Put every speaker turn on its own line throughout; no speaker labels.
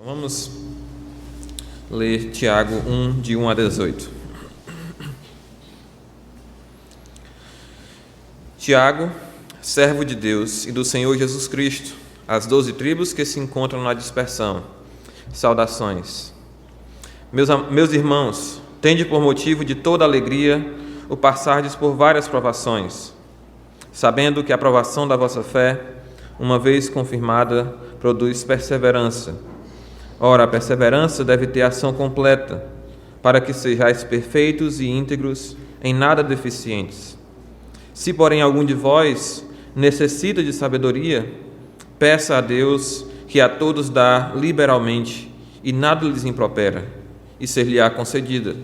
Vamos ler Tiago 1, de 1 a 18. Tiago, servo de Deus e do Senhor Jesus Cristo, às 12 tribos que se encontram na dispersão. Saudações. Meus irmãos, tende por motivo de toda alegria o passardes por várias provações, sabendo que a provação da vossa fé, uma vez confirmada, produz perseverança. Ora, a perseverança deve ter ação completa, para que sejais perfeitos e íntegros, em nada deficientes. Se, porém, algum de vós necessita de sabedoria, peça a Deus, que a todos dá liberalmente, e nada lhes impropera, e ser-lhe-á concedida.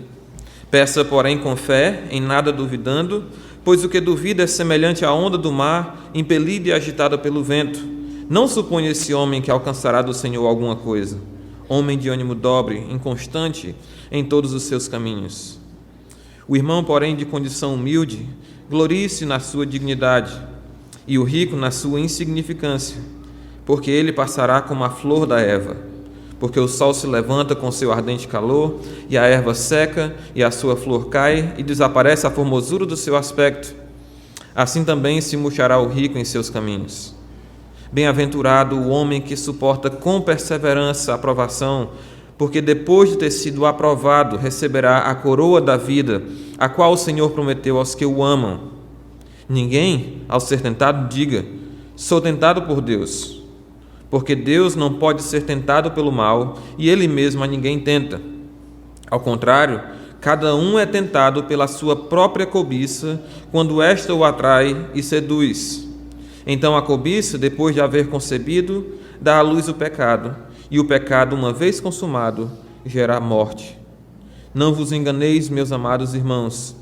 Peça, porém, com fé, em nada duvidando, pois o que duvida é semelhante à onda do mar, impelida e agitada pelo vento. Não suponha esse homem que alcançará do Senhor alguma coisa. Homem de ânimo dobre, inconstante em todos os seus caminhos. O irmão, porém, de condição humilde, glorie-se na sua dignidade, e o rico na sua insignificância, porque ele passará como a flor da erva, porque o sol se levanta com seu ardente calor, e a erva seca, e a sua flor cai, e desaparece a formosura do seu aspecto. Assim também se murchará o rico em seus caminhos. Bem-aventurado o homem que suporta com perseverança a provação, porque depois de ter sido aprovado, receberá a coroa da vida, a qual o Senhor prometeu aos que o amam. Ninguém, ao ser tentado, diga: sou tentado por Deus, porque Deus não pode ser tentado pelo mal, e Ele mesmo a ninguém tenta. Ao contrário, cada um é tentado pela sua própria cobiça, quando esta o atrai e seduz. Então a cobiça, depois de haver concebido, dá à luz o pecado, e o pecado, uma vez consumado, gera a morte. Não vos enganeis, meus amados irmãos,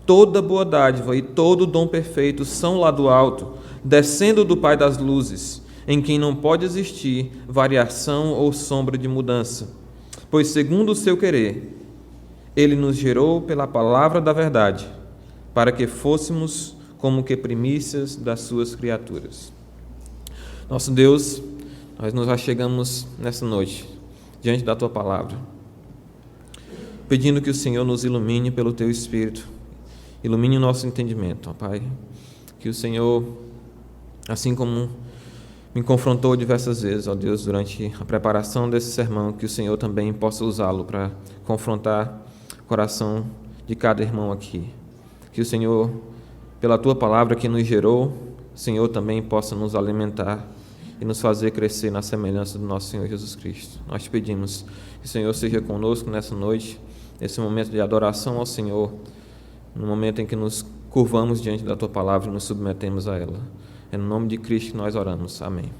toda boa dádiva e todo dom perfeito são lá do alto, descendo do Pai das luzes, em quem não pode existir variação ou sombra de mudança. Pois, segundo o seu querer, Ele nos gerou pela palavra da verdade, para que fôssemos como que primícias das suas criaturas. Nosso Deus, nós nos achegamos nessa noite, diante da Tua Palavra, pedindo que o Senhor nos ilumine pelo Teu Espírito, ilumine o nosso entendimento, ó Pai, que o Senhor, assim como me confrontou diversas vezes, ó Deus, durante a preparação desse sermão, que o Senhor também possa usá-lo para confrontar o coração de cada irmão aqui. Que o Senhor, pela Tua Palavra que nos gerou, o Senhor também possa nos alimentar e nos fazer crescer na semelhança do nosso Senhor Jesus Cristo. Nós te pedimos que o Senhor seja conosco nessa noite, nesse momento de adoração ao Senhor, no momento em que nos curvamos diante da Tua Palavra e nos submetemos a ela. É no nome de Cristo que nós oramos. Amém.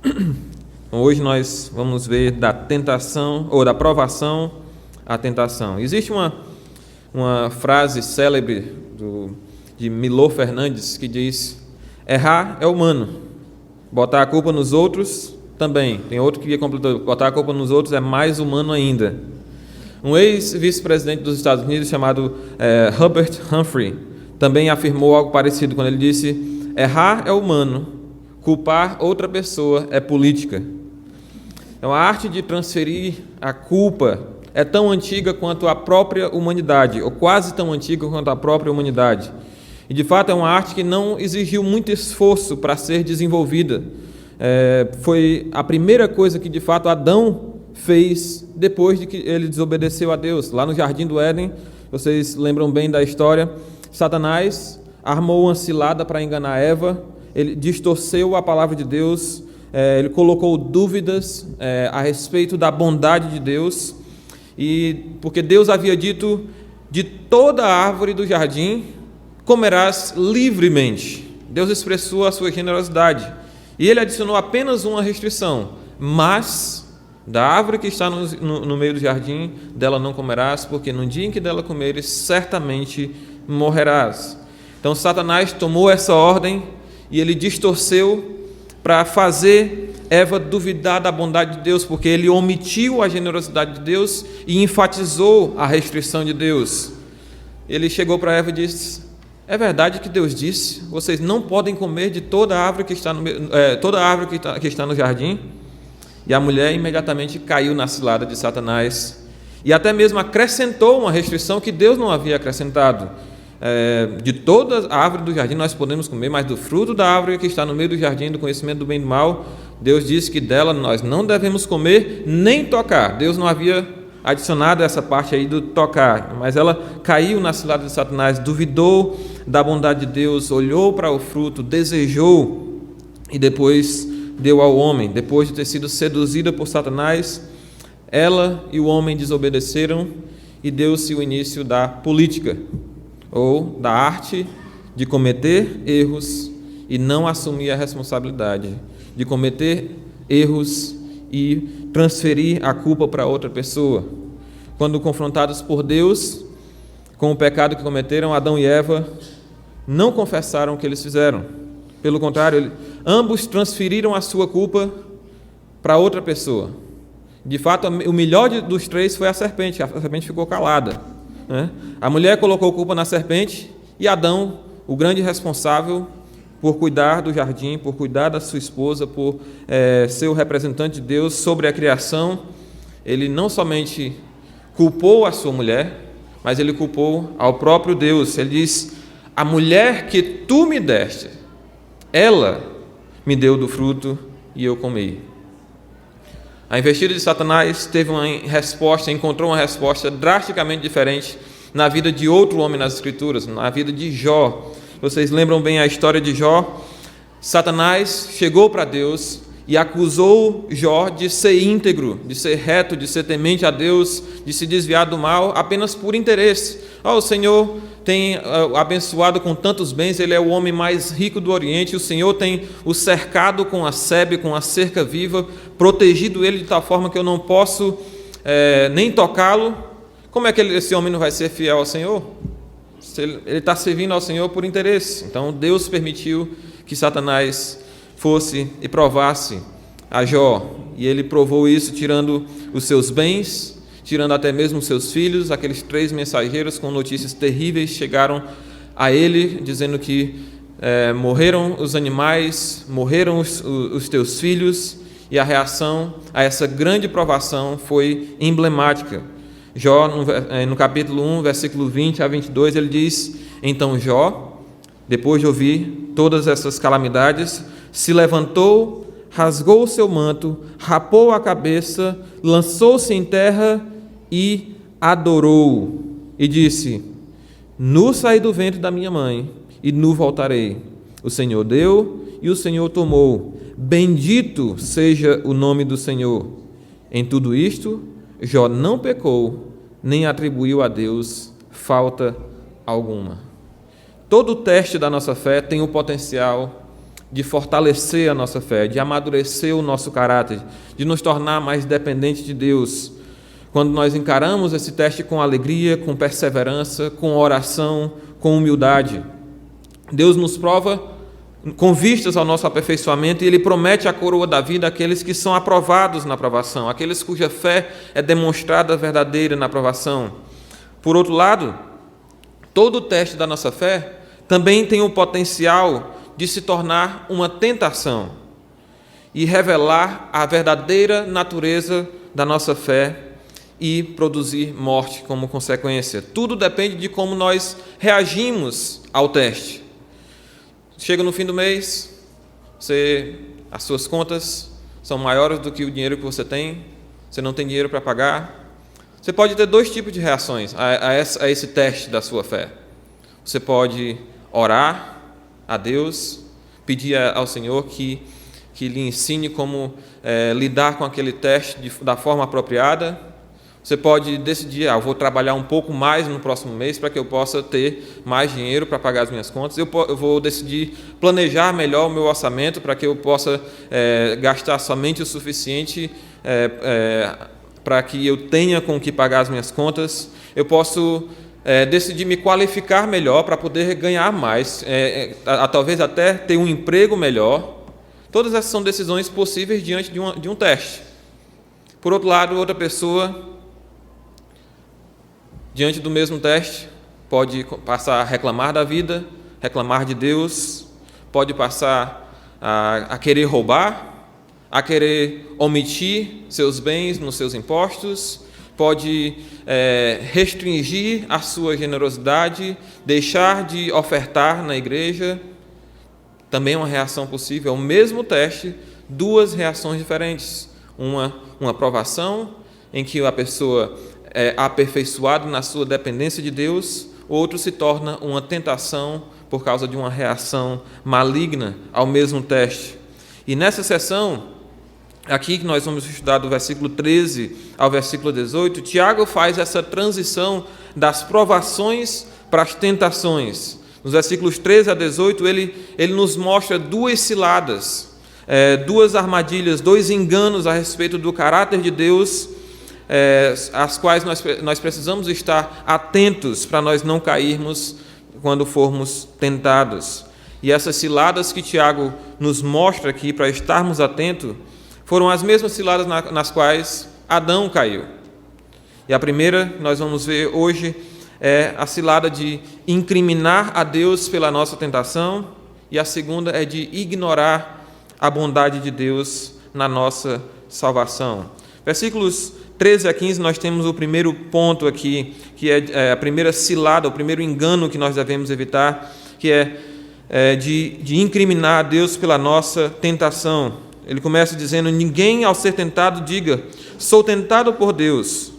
Então, hoje nós vamos ver da tentação, ou da provação à tentação. Existe uma frase célebre de Milor Fernandes que diz: errar é humano, botar a culpa nos outros também. Tem outro que completou: botar a culpa nos outros é mais humano ainda. Um ex-vice-presidente dos Estados Unidos chamado Hubert Humphrey também afirmou algo parecido quando ele disse: errar é humano, culpar outra pessoa é política. Então, a arte de transferir a culpa é tão antiga quanto a própria humanidade, ou quase tão antiga quanto a própria humanidade. E, de fato, é uma arte que não exigiu muito esforço para ser desenvolvida. Foi a primeira coisa que, de fato, Adão fez depois de que ele desobedeceu a Deus. Lá no Jardim do Éden, vocês lembram bem da história, Satanás armou uma cilada para enganar Eva, ele distorceu a palavra de Deus, ele colocou dúvidas a respeito da bondade de Deus, e porque Deus havia dito: de toda a árvore do jardim comerás livremente. Deus expressou a sua generosidade, e ele adicionou apenas uma restrição: mas da árvore que está no meio do jardim, dela não comerás, porque no dia em que dela comeres, certamente morrerás. Então Satanás tomou essa ordem e ele distorceu para fazer Eva duvidar da bondade de Deus, porque ele omitiu a generosidade de Deus e enfatizou a restrição de Deus. Ele chegou para Eva e disse: é verdade que Deus disse: vocês não podem comer de toda a árvore que está no jardim? E a mulher imediatamente caiu na cilada de Satanás e até mesmo acrescentou uma restrição que Deus não havia acrescentado. De toda a árvore do jardim nós podemos comer, mas do fruto da árvore que está no meio do jardim, do conhecimento do bem e do mal, Deus disse que dela nós não devemos comer nem tocar. Deus não havia adicionado essa parte aí do tocar, mas ela caiu na cilada de Satanás, duvidou da bondade de Deus, olhou para o fruto, desejou e depois deu ao homem. Depois de ter sido seduzida por Satanás, ela e o homem desobedeceram e deu-se o início da política, ou da arte de cometer erros e não assumir a responsabilidade, de cometer erros e transferir a culpa para outra pessoa. Quando confrontados por Deus com o pecado que cometeram, Adão e Eva não confessaram o que eles fizeram. Pelo contrário, ambos transferiram a sua culpa para outra pessoa. De fato, o melhor dos três foi a serpente ficou calada, né? A mulher colocou culpa na serpente e Adão, o grande responsável por cuidar do jardim, por cuidar da sua esposa, por ser o representante de Deus sobre a criação, ele não somente culpou a sua mulher, mas ele culpou ao próprio Deus. Ele diz: a mulher que tu me deste, ela me deu do fruto e eu comi. A investida de Satanás encontrou uma resposta drasticamente diferente na vida de outro homem nas Escrituras, na vida de Jó. Vocês lembram bem a história de Jó? Satanás chegou para Deus e acusou Jó de ser íntegro, de ser reto, de ser temente a Deus, de se desviar do mal apenas por interesse. O Senhor tem abençoado com tantos bens, ele é o homem mais rico do Oriente, o Senhor tem o cercado com a sebe, com a cerca viva, protegido ele de tal forma que eu não posso nem tocá-lo. Como é que esse homem não vai ser fiel ao Senhor? Ele está servindo ao Senhor por interesse. Então Deus permitiu que Satanás fosse e provasse a Jó, e ele provou isso tirando os seus bens, tirando até mesmo os seus filhos. Aqueles 3 mensageiros com notícias terríveis chegaram a ele, dizendo que morreram os animais, morreram os teus filhos, e a reação a essa grande provação foi emblemática. Jó, no capítulo 1, versículo 20 a 22, ele diz: então Jó, depois de ouvir todas essas calamidades, se levantou, rasgou o seu manto, rapou a cabeça, lançou-se em terra e adorou, e disse: nu saí do ventre da minha mãe, e nu voltarei. O Senhor deu e o Senhor tomou. Bendito seja o nome do Senhor. Em tudo isto, Jó não pecou, nem atribuiu a Deus falta alguma. Todo teste da nossa fé tem o potencial de fortalecer a nossa fé, de amadurecer o nosso caráter, de nos tornar mais dependentes de Deus. Quando nós encaramos esse teste com alegria, com perseverança, com oração, com humildade, Deus nos prova com vistas ao nosso aperfeiçoamento, e Ele promete a coroa da vida àqueles que são aprovados na aprovação, aqueles cuja fé é demonstrada verdadeira na aprovação. Por outro lado, todo teste da nossa fé também tem o potencial de se tornar uma tentação e revelar a verdadeira natureza da nossa fé e produzir morte como consequência. Tudo depende de como nós reagimos ao teste. Chega no fim do mês, as suas contas são maiores do que o dinheiro que você tem, você não tem dinheiro para pagar. Você pode ter 2 tipos de reações a esse teste da sua fé. Você pode orar a Deus, pedir ao Senhor que lhe ensine como lidar com aquele teste da forma apropriada. Você pode decidir: eu vou trabalhar um pouco mais no próximo mês para que eu possa ter mais dinheiro para pagar as minhas contas. Eu vou decidir planejar melhor o meu orçamento para que eu possa gastar somente o suficiente para que eu tenha com que pagar as minhas contas. Eu posso decidir me qualificar melhor para poder ganhar mais, talvez até ter um emprego melhor. Todas essas são decisões possíveis diante de um teste. Por outro lado, outra pessoa, diante do mesmo teste, pode passar a reclamar da vida, reclamar de Deus, pode passar a querer roubar, a querer omitir seus bens nos seus impostos, pode restringir a sua generosidade, deixar de ofertar na igreja. Também é uma reação possível. É o mesmo teste, duas reações diferentes. Uma provação, em que a pessoa é aperfeiçoada na sua dependência de Deus, outro se torna uma tentação por causa de uma reação maligna ao mesmo teste. E nessa sessão, aqui que nós vamos estudar do versículo 13 ao versículo 18, Tiago faz essa transição das provações para as tentações. Nos versículos 13 a 18, ele nos mostra duas ciladas, duas armadilhas, dois enganos a respeito do caráter de Deus, às quais nós precisamos estar atentos para nós não cairmos quando formos tentados. E essas ciladas que Tiago nos mostra aqui para estarmos atentos foram as mesmas ciladas nas quais Adão caiu. E a primeira que nós vamos ver hoje é a cilada de incriminar a Deus pela nossa tentação, e a segunda é de ignorar a bondade de Deus na nossa salvação. Versículos 13 a 15, nós temos o primeiro ponto aqui, que é a primeira cilada, o primeiro engano que nós devemos evitar, que é de incriminar a Deus pela nossa tentação. Ele começa dizendo: ninguém ao ser tentado diga, sou tentado por Deus,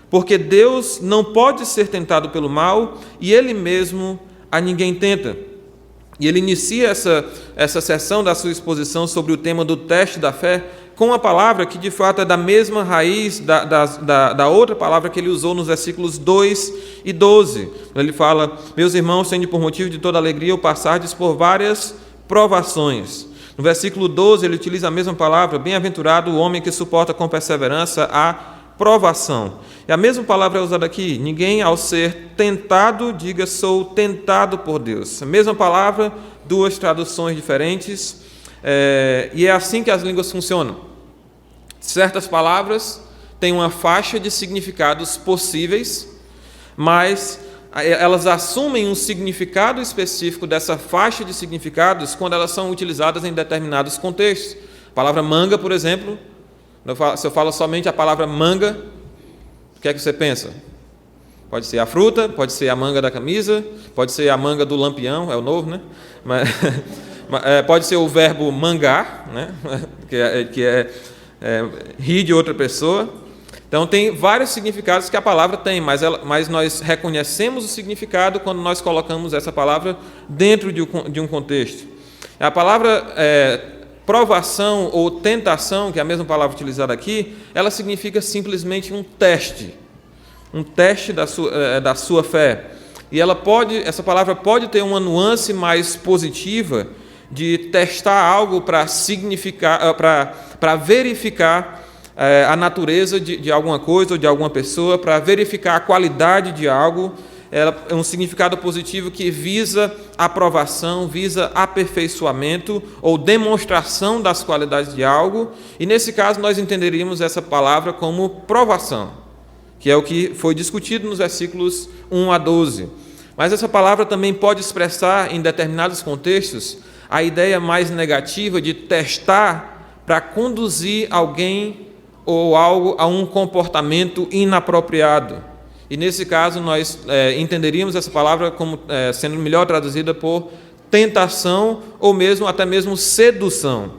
porque Deus não pode ser tentado pelo mal e Ele mesmo a ninguém tenta. E ele inicia essa sessão da sua exposição sobre o tema do teste da fé com a palavra que de fato é da mesma raiz da outra palavra que ele usou nos versículos 2 e 12. Ele fala: meus irmãos, tende por motivo de toda alegria o passardes por várias provações. No versículo 12 ele utiliza a mesma palavra: bem-aventurado o homem que suporta com perseverança a provação. E a mesma palavra é usada aqui: ninguém ao ser tentado diga sou tentado por Deus. A mesma palavra, duas traduções diferentes, e é assim que as línguas funcionam. Certas palavras têm uma faixa de significados possíveis, mas elas assumem um significado específico dessa faixa de significados quando elas são utilizadas em determinados contextos. A palavra manga, por exemplo, se eu falo somente a palavra manga, o que é que você pensa? Pode ser a fruta, pode ser a manga da camisa, pode ser a manga do lampião, é o novo, né? Mas, pode ser o verbo mangar, né? que é rir de outra pessoa. Então, tem vários significados que a palavra tem, mas nós reconhecemos o significado quando nós colocamos essa palavra dentro de um contexto. A palavra provação ou tentação, que é a mesma palavra utilizada aqui, ela significa simplesmente um teste da sua fé. E essa palavra pode ter uma nuance mais positiva de testar algo para verificar a natureza de alguma coisa ou de alguma pessoa, para verificar a qualidade de algo. É um significado positivo que visa aprovação, visa aperfeiçoamento ou demonstração das qualidades de algo. E nesse caso nós entenderíamos essa palavra como provação, que é o que foi discutido nos versículos 1 a 12. Mas essa palavra também pode expressar, em determinados contextos, a ideia mais negativa de testar para conduzir alguém ou algo a um comportamento inapropriado. E nesse caso nós entenderíamos essa palavra como sendo melhor traduzida por tentação ou até mesmo sedução.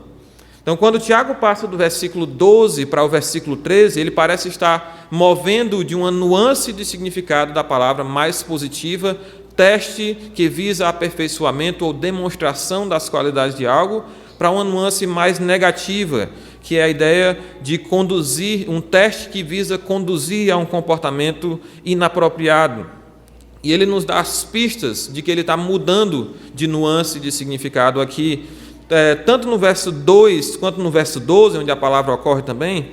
Então, quando Tiago passa do versículo 12 para o versículo 13, ele parece estar movendo de uma nuance de significado da palavra mais positiva, teste que visa aperfeiçoamento ou demonstração das qualidades de algo, para uma nuance mais negativa, que é a ideia de conduzir, um teste que visa conduzir a um comportamento inapropriado. E ele nos dá as pistas de que ele está mudando de nuance de significado aqui. Tanto no verso 2 quanto no verso 12, onde a palavra ocorre também,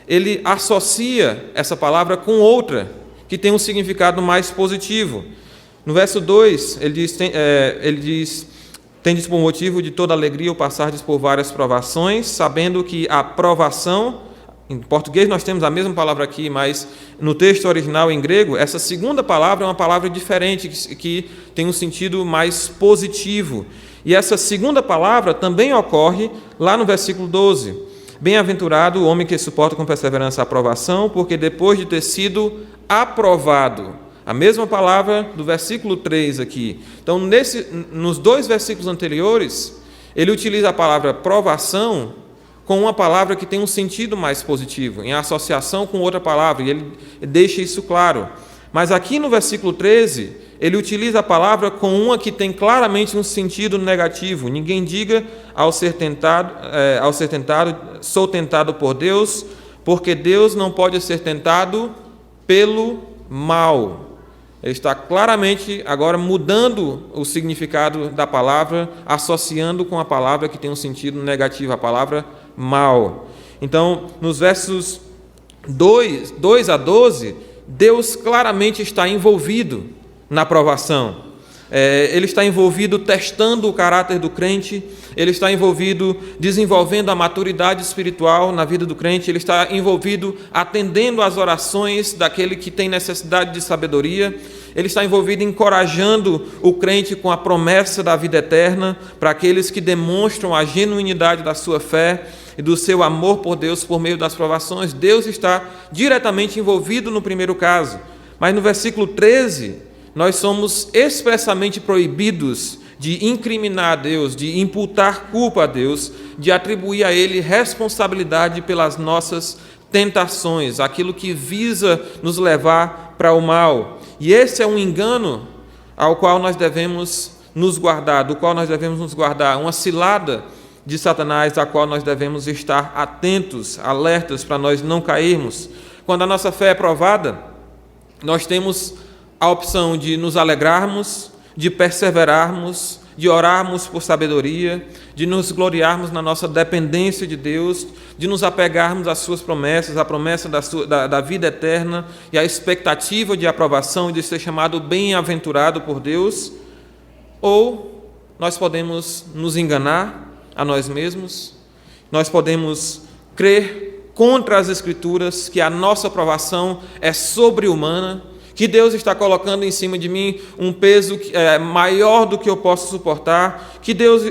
ele associa essa palavra com outra, que tem um significado mais positivo. No verso 2, ele diz: tendes por motivo de toda alegria o passardes por várias provações, sabendo que a provação, em português nós temos a mesma palavra aqui, mas no texto original em grego, essa segunda palavra é uma palavra diferente, que tem um sentido mais positivo. E essa segunda palavra também ocorre lá no versículo 12. Bem-aventurado o homem que suporta com perseverança a aprovação, porque depois de ter sido aprovado, a mesma palavra do versículo 3 aqui. Então, nos dois versículos anteriores, ele utiliza a palavra provação com uma palavra que tem um sentido mais positivo, em associação com outra palavra, e ele deixa isso claro. Mas aqui no versículo 13, ele utiliza a palavra com uma que tem claramente um sentido negativo. Ninguém diga ao ser tentado, sou tentado por Deus, porque Deus não pode ser tentado pelo mal. Ele está claramente agora mudando o significado da palavra, associando com a palavra que tem um sentido negativo, a palavra mal. Então, nos versos 2 a 12, Deus claramente está envolvido na provação. Ele está envolvido testando o caráter do crente, ele está envolvido desenvolvendo a maturidade espiritual na vida do crente, ele está envolvido atendendo às orações daquele que tem necessidade de sabedoria, ele está envolvido encorajando o crente com a promessa da vida eterna para aqueles que demonstram a genuinidade da sua fé e do seu amor por Deus por meio das provações. Deus está diretamente envolvido no primeiro caso. Mas no versículo 13, nós somos expressamente proibidos de incriminar a Deus, de imputar culpa a Deus, de atribuir a Ele responsabilidade pelas nossas tentações, aquilo que visa nos levar para o mal. E esse é um engano ao qual nós devemos nos guardar, do qual nós devemos nos guardar, uma cilada de Satanás, a qual nós devemos estar atentos, alertas, para nós não cairmos. Quando a nossa fé é provada, nós temos a opção de nos alegrarmos, de perseverarmos, de orarmos por sabedoria, de nos gloriarmos na nossa dependência de Deus, de nos apegarmos às suas promessas, à promessa da vida eterna e à expectativa de aprovação e de ser chamado bem-aventurado por Deus, ou nós podemos nos enganar a nós mesmos, nós podemos crer contra as Escrituras que a nossa aprovação é sobre-humana, que Deus está colocando em cima de mim um peso maior do que eu posso suportar, que Deus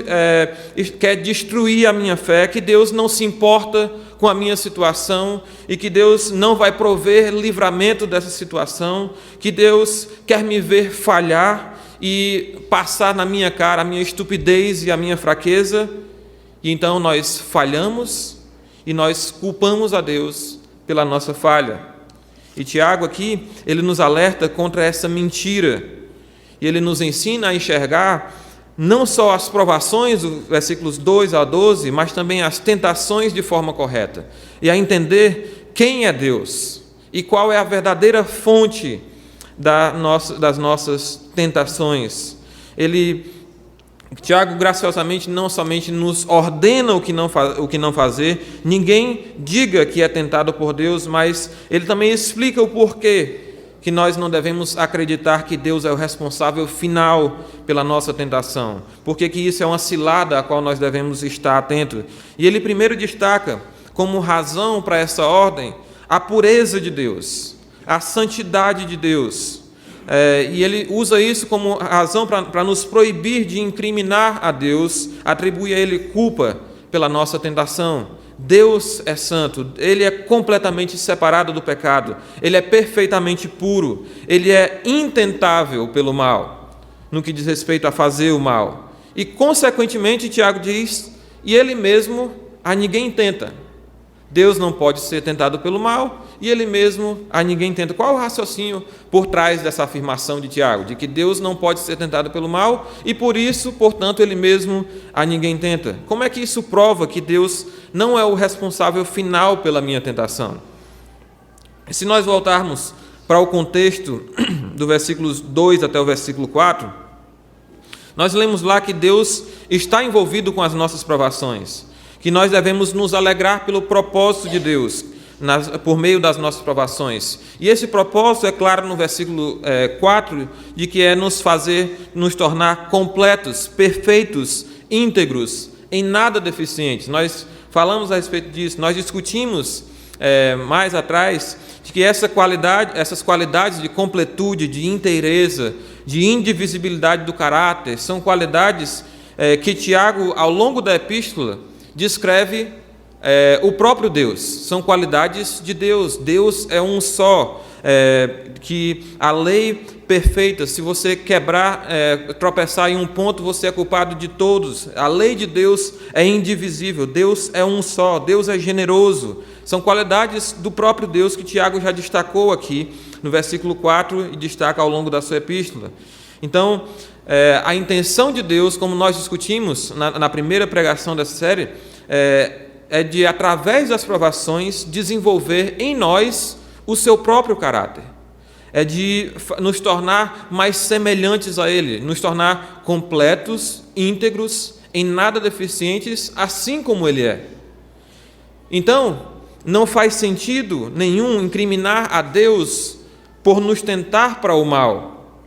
quer destruir a minha fé, que Deus não se importa com a minha situação e que Deus não vai prover livramento dessa situação, que Deus quer me ver falhar e passar na minha cara a minha estupidez e a minha fraqueza. E então nós falhamos e nós culpamos a Deus pela nossa falha. E Tiago aqui, ele nos alerta contra essa mentira. E ele nos ensina a enxergar não só as provações, versículos 2 a 12, mas também as tentações de forma correta. E a entender quem é Deus e qual é a verdadeira fonte das nossas tentações. Tiago, graciosamente, não somente nos ordena o que não fazer, ninguém diga que é tentado por Deus, mas ele também explica o porquê que nós não devemos acreditar que Deus é o responsável final pela nossa tentação, porque que isso é uma cilada a qual nós devemos estar atentos. E ele primeiro destaca como razão para essa ordem a pureza de Deus, a santidade de Deus. E ele usa isso como razão para nos proibir de incriminar a Deus, atribuir a Ele culpa pela nossa tentação. Deus é santo, Ele é completamente separado do pecado, Ele é perfeitamente puro, Ele é intentável pelo mal, no que diz respeito a fazer o mal. E, consequentemente, Tiago diz, e Ele mesmo a ninguém tenta. Deus não pode ser tentado pelo mal e Ele mesmo a ninguém tenta. Qual o raciocínio por trás dessa afirmação de Tiago? De que Deus não pode ser tentado pelo mal e por isso, portanto, Ele mesmo a ninguém tenta. Como é que isso prova que Deus não é o responsável final pela minha tentação? Se nós voltarmos para o contexto do versículos 2 até o versículo 4, nós lemos lá que Deus está envolvido com as nossas provações, que nós devemos nos alegrar pelo propósito de Deus, por meio das nossas provações. E esse propósito é claro no versículo 4, de que é nos tornar completos, perfeitos, íntegros, em nada deficientes. Nós falamos a respeito disso, nós discutimos mais atrás, de que essas qualidades de completude, de inteireza, de indivisibilidade do caráter, são qualidades que Tiago, ao longo da epístola, descreve o próprio Deus, são qualidades de Deus. Deus é um só, que a lei perfeita, se você quebrar, tropeçar em um ponto, você é culpado de todos. A lei de Deus é indivisível, Deus é um só, Deus é generoso. São qualidades do próprio Deus que Tiago já destacou aqui no versículo 4 e destaca ao longo da sua epístola. Então, a intenção de Deus, como nós discutimos na primeira pregação dessa série, é de, através das provações, desenvolver em nós o seu próprio caráter. É de nos tornar mais semelhantes a Ele, nos tornar completos, íntegros, em nada deficientes, assim como Ele é. Então, não faz sentido nenhum incriminar a Deus por nos tentar para o mal.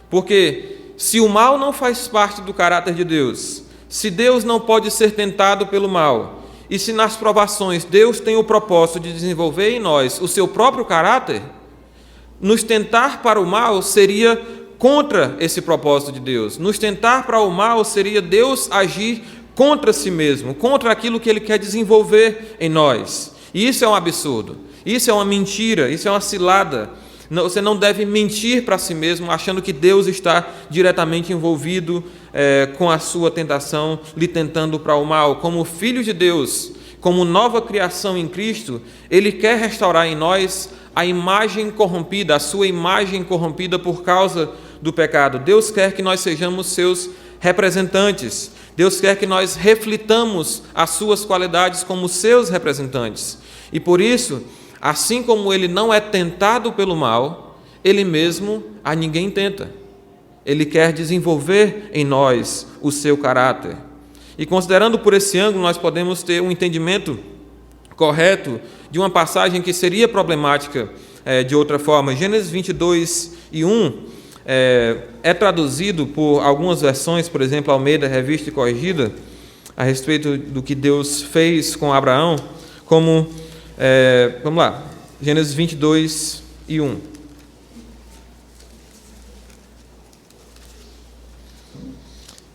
Porque se o mal não faz parte do caráter de Deus, se Deus não pode ser tentado pelo mal, e se nas provações Deus tem o propósito de desenvolver em nós o seu próprio caráter, nos tentar para o mal seria contra esse propósito de Deus. Nos tentar para o mal seria Deus agir contra si mesmo, contra aquilo que Ele quer desenvolver em nós. E isso é um absurdo, isso é uma mentira, isso é uma cilada. Você não deve mentir para si mesmo, achando que Deus está diretamente envolvido com a sua tentação, lhe tentando para o mal. Como filho de Deus, como nova criação em Cristo, Ele quer restaurar em nós a imagem corrompida, a sua imagem corrompida por causa do pecado. Deus quer que nós sejamos seus representantes. Deus quer que nós reflitamos as suas qualidades como seus representantes. E por isso, assim como Ele não é tentado pelo mal, Ele mesmo a ninguém tenta. Ele quer desenvolver em nós o seu caráter. E considerando por esse ângulo, nós podemos ter um entendimento correto de uma passagem que seria problemática de outra forma. Gênesis 22:1 é traduzido por algumas versões, por exemplo, Almeida, Revista e Corrigida, a respeito do que Deus fez com Abraão, como, vamos lá, Gênesis 22:1.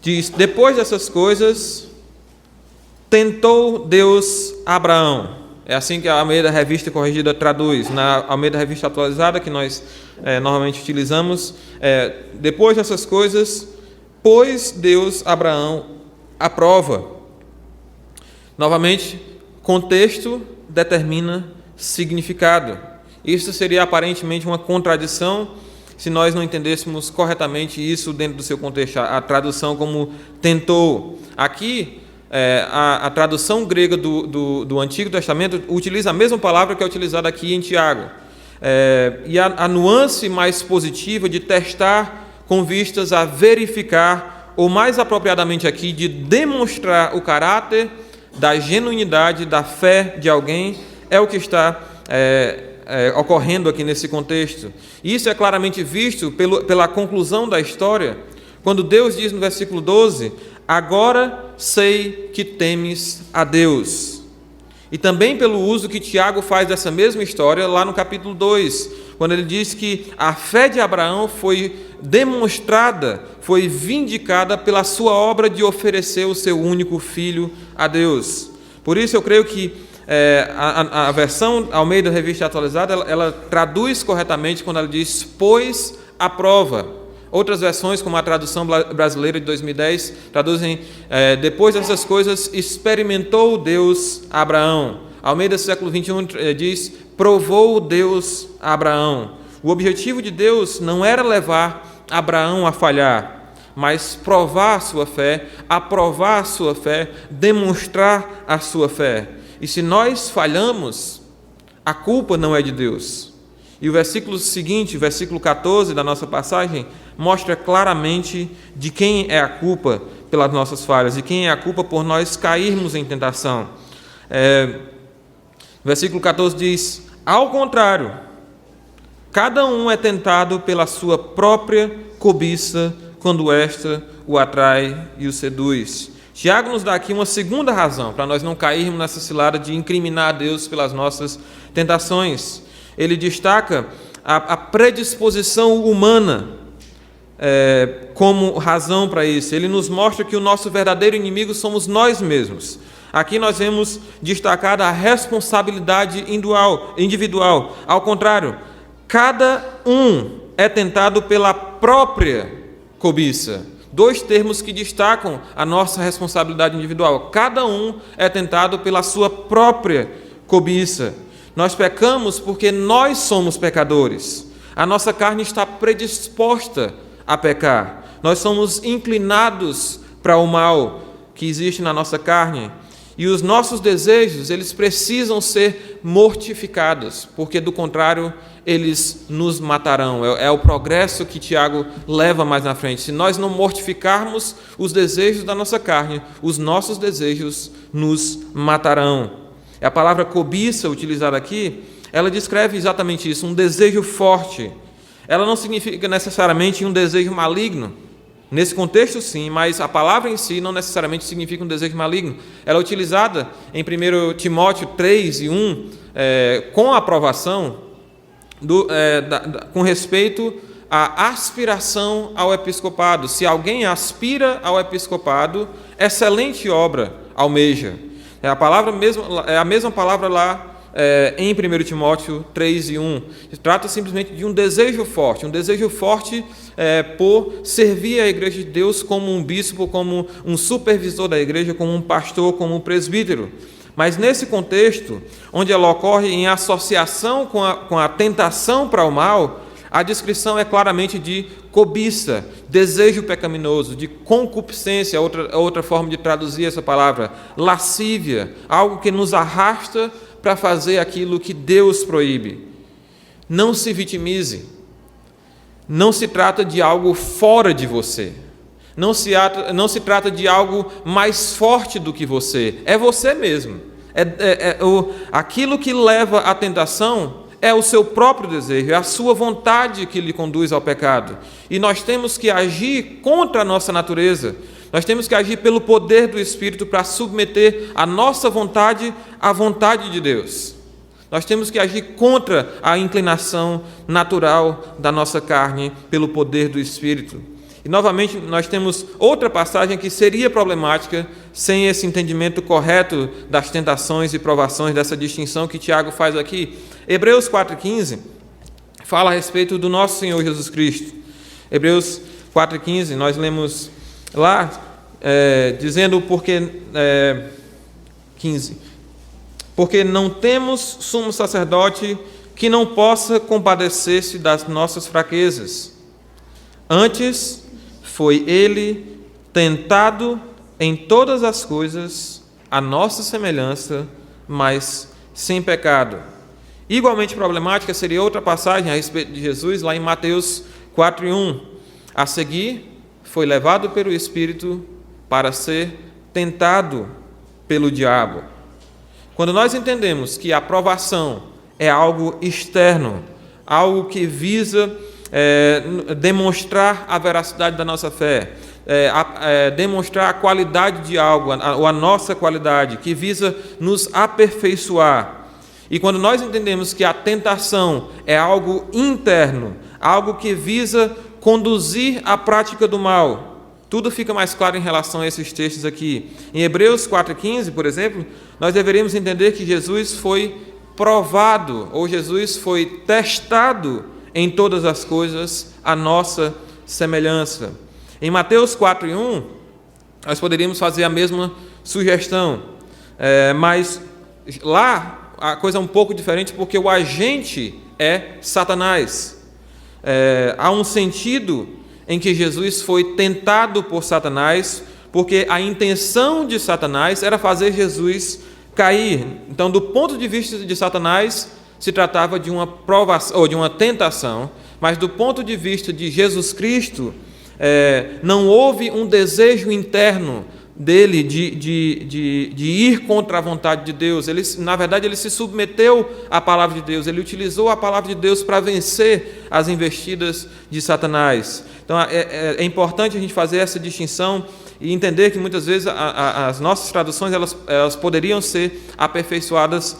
Diz: depois dessas coisas, tentou Deus Abraão. É assim que a Almeida Revista Corrigida traduz. Na Almeida Revista Atualizada, que nós normalmente utilizamos, depois dessas coisas, pôs Deus Abraão à prova. Novamente, contexto determina significado. Isso seria aparentemente uma contradição se nós não entendêssemos corretamente isso dentro do seu contexto, a tradução como tentou. Aqui, a tradução grega do Antigo Testamento utiliza a mesma palavra que é utilizada aqui em Tiago. E a nuance mais positiva de testar com vistas a verificar, ou mais apropriadamente aqui, de demonstrar o caráter da genuinidade, da fé de alguém, é o que está ocorrendo aqui nesse contexto. Isso é claramente visto pela conclusão da história, quando Deus diz no versículo 12: agora sei que temes a Deus. E também pelo uso que Tiago faz dessa mesma história lá no capítulo 2, quando ele diz que a fé de Abraão foi demonstrada, foi vindicada pela sua obra de oferecer o seu único filho a Deus. Por isso eu creio que a versão Almeida Revista Atualizada, ela traduz corretamente quando ela diz pôs à prova. Outras versões, como a tradução brasileira de 2010, traduzem depois dessas coisas experimentou Deus a Abraão. Almeida século 21 diz provou Deus a Abraão. O objetivo de Deus não era levar Abraão a falhar, mas provar a sua fé, aprovar a sua fé, demonstrar a sua fé. E se nós falhamos, a culpa não é de Deus. E o versículo seguinte, versículo 14 da nossa passagem, mostra claramente de quem é a culpa pelas nossas falhas, de quem é a culpa por nós cairmos em tentação. Versículo 14 diz: ao contrário, cada um é tentado pela sua própria cobiça, quando esta o atrai e o seduz. Tiago nos dá aqui uma segunda razão para nós não cairmos nessa cilada de incriminar a Deus pelas nossas tentações. Ele destaca a predisposição humana como razão para isso. Ele nos mostra que o nosso verdadeiro inimigo somos nós mesmos. Aqui nós vemos destacada a responsabilidade individual. Ao contrário, cada um é tentado pela própria cobiça. Dois termos que destacam a nossa responsabilidade individual. Cada um é tentado pela sua própria cobiça. Nós pecamos porque nós somos pecadores. A nossa carne está predisposta a pecar. Nós somos inclinados para o mal que existe na nossa carne. E os nossos desejos, eles precisam ser mortificados, porque do contrário, eles nos matarão. É o progresso que Tiago leva mais na frente. Se nós não mortificarmos os desejos da nossa carne, os nossos desejos nos matarão. A palavra cobiça utilizada aqui, ela descreve exatamente isso, um desejo forte. Ela não significa necessariamente um desejo maligno. Nesse contexto, sim, mas a palavra em si não necessariamente significa um desejo maligno. Ela é utilizada em 1 Timóteo 3:1, com a aprovação, com respeito à aspiração ao episcopado. Se alguém aspira ao episcopado, excelente obra almeja. É a mesma palavra lá em 1 Timóteo 3:1. Trata simplesmente de um desejo forte por servir a igreja de Deus como um bispo, como um supervisor da igreja, como um pastor, como um presbítero. Mas nesse contexto, onde ela ocorre em associação com a tentação para o mal, a descrição é claramente de cobiça, desejo pecaminoso, de concupiscência, outra forma de traduzir essa palavra, lascívia, algo que nos arrasta para fazer aquilo que Deus proíbe. Não se vitimize. Não se trata de algo fora de você. Não se trata de algo mais forte do que você. É você mesmo. Aquilo que leva à tentação é o seu próprio desejo, é a sua vontade que lhe conduz ao pecado. E nós temos que agir contra a nossa natureza. Nós temos que agir pelo poder do Espírito para submeter a nossa vontade à vontade de Deus. Nós temos que agir contra a inclinação natural da nossa carne pelo poder do Espírito. E, novamente, nós temos outra passagem que seria problemática sem esse entendimento correto das tentações e provações, dessa distinção que Tiago faz aqui. Hebreus 4,15 fala a respeito do nosso Senhor Jesus Cristo. Hebreus 4,15, nós lemos lá, dizendo porque 15. Porque não temos sumo sacerdote que não possa compadecer-se das nossas fraquezas. Antes foi ele tentado em todas as coisas, à nossa semelhança, mas sem pecado. Igualmente problemática seria outra passagem a respeito de Jesus, lá em Mateus 4:1. A seguir, foi levado pelo Espírito para ser tentado pelo diabo. Quando nós entendemos que a provação é algo externo, algo que visa demonstrar a veracidade da nossa fé, demonstrar a qualidade de algo, ou a nossa qualidade, que visa nos aperfeiçoar. E quando nós entendemos que a tentação é algo interno, algo que visa conduzir à prática do mal, tudo fica mais claro em relação a esses textos aqui. Em Hebreus 4,15, por exemplo, nós deveríamos entender que Jesus foi provado, ou Jesus foi testado em todas as coisas à nossa semelhança. Em Mateus 4:1, nós poderíamos fazer a mesma sugestão, mas lá a coisa é um pouco diferente, porque o agente é Satanás. Há um sentido em que Jesus foi tentado por Satanás, porque a intenção de Satanás era fazer Jesus cair. Então, do ponto de vista de Satanás, se tratava de uma provação ou de uma tentação, mas do ponto de vista de Jesus Cristo, não houve um desejo interno dele de ir contra a vontade de Deus. Na verdade, ele se submeteu à palavra de Deus, ele utilizou a palavra de Deus para vencer as investidas de Satanás. Então, é importante a gente fazer essa distinção e entender que muitas vezes as nossas traduções elas poderiam ser aperfeiçoadas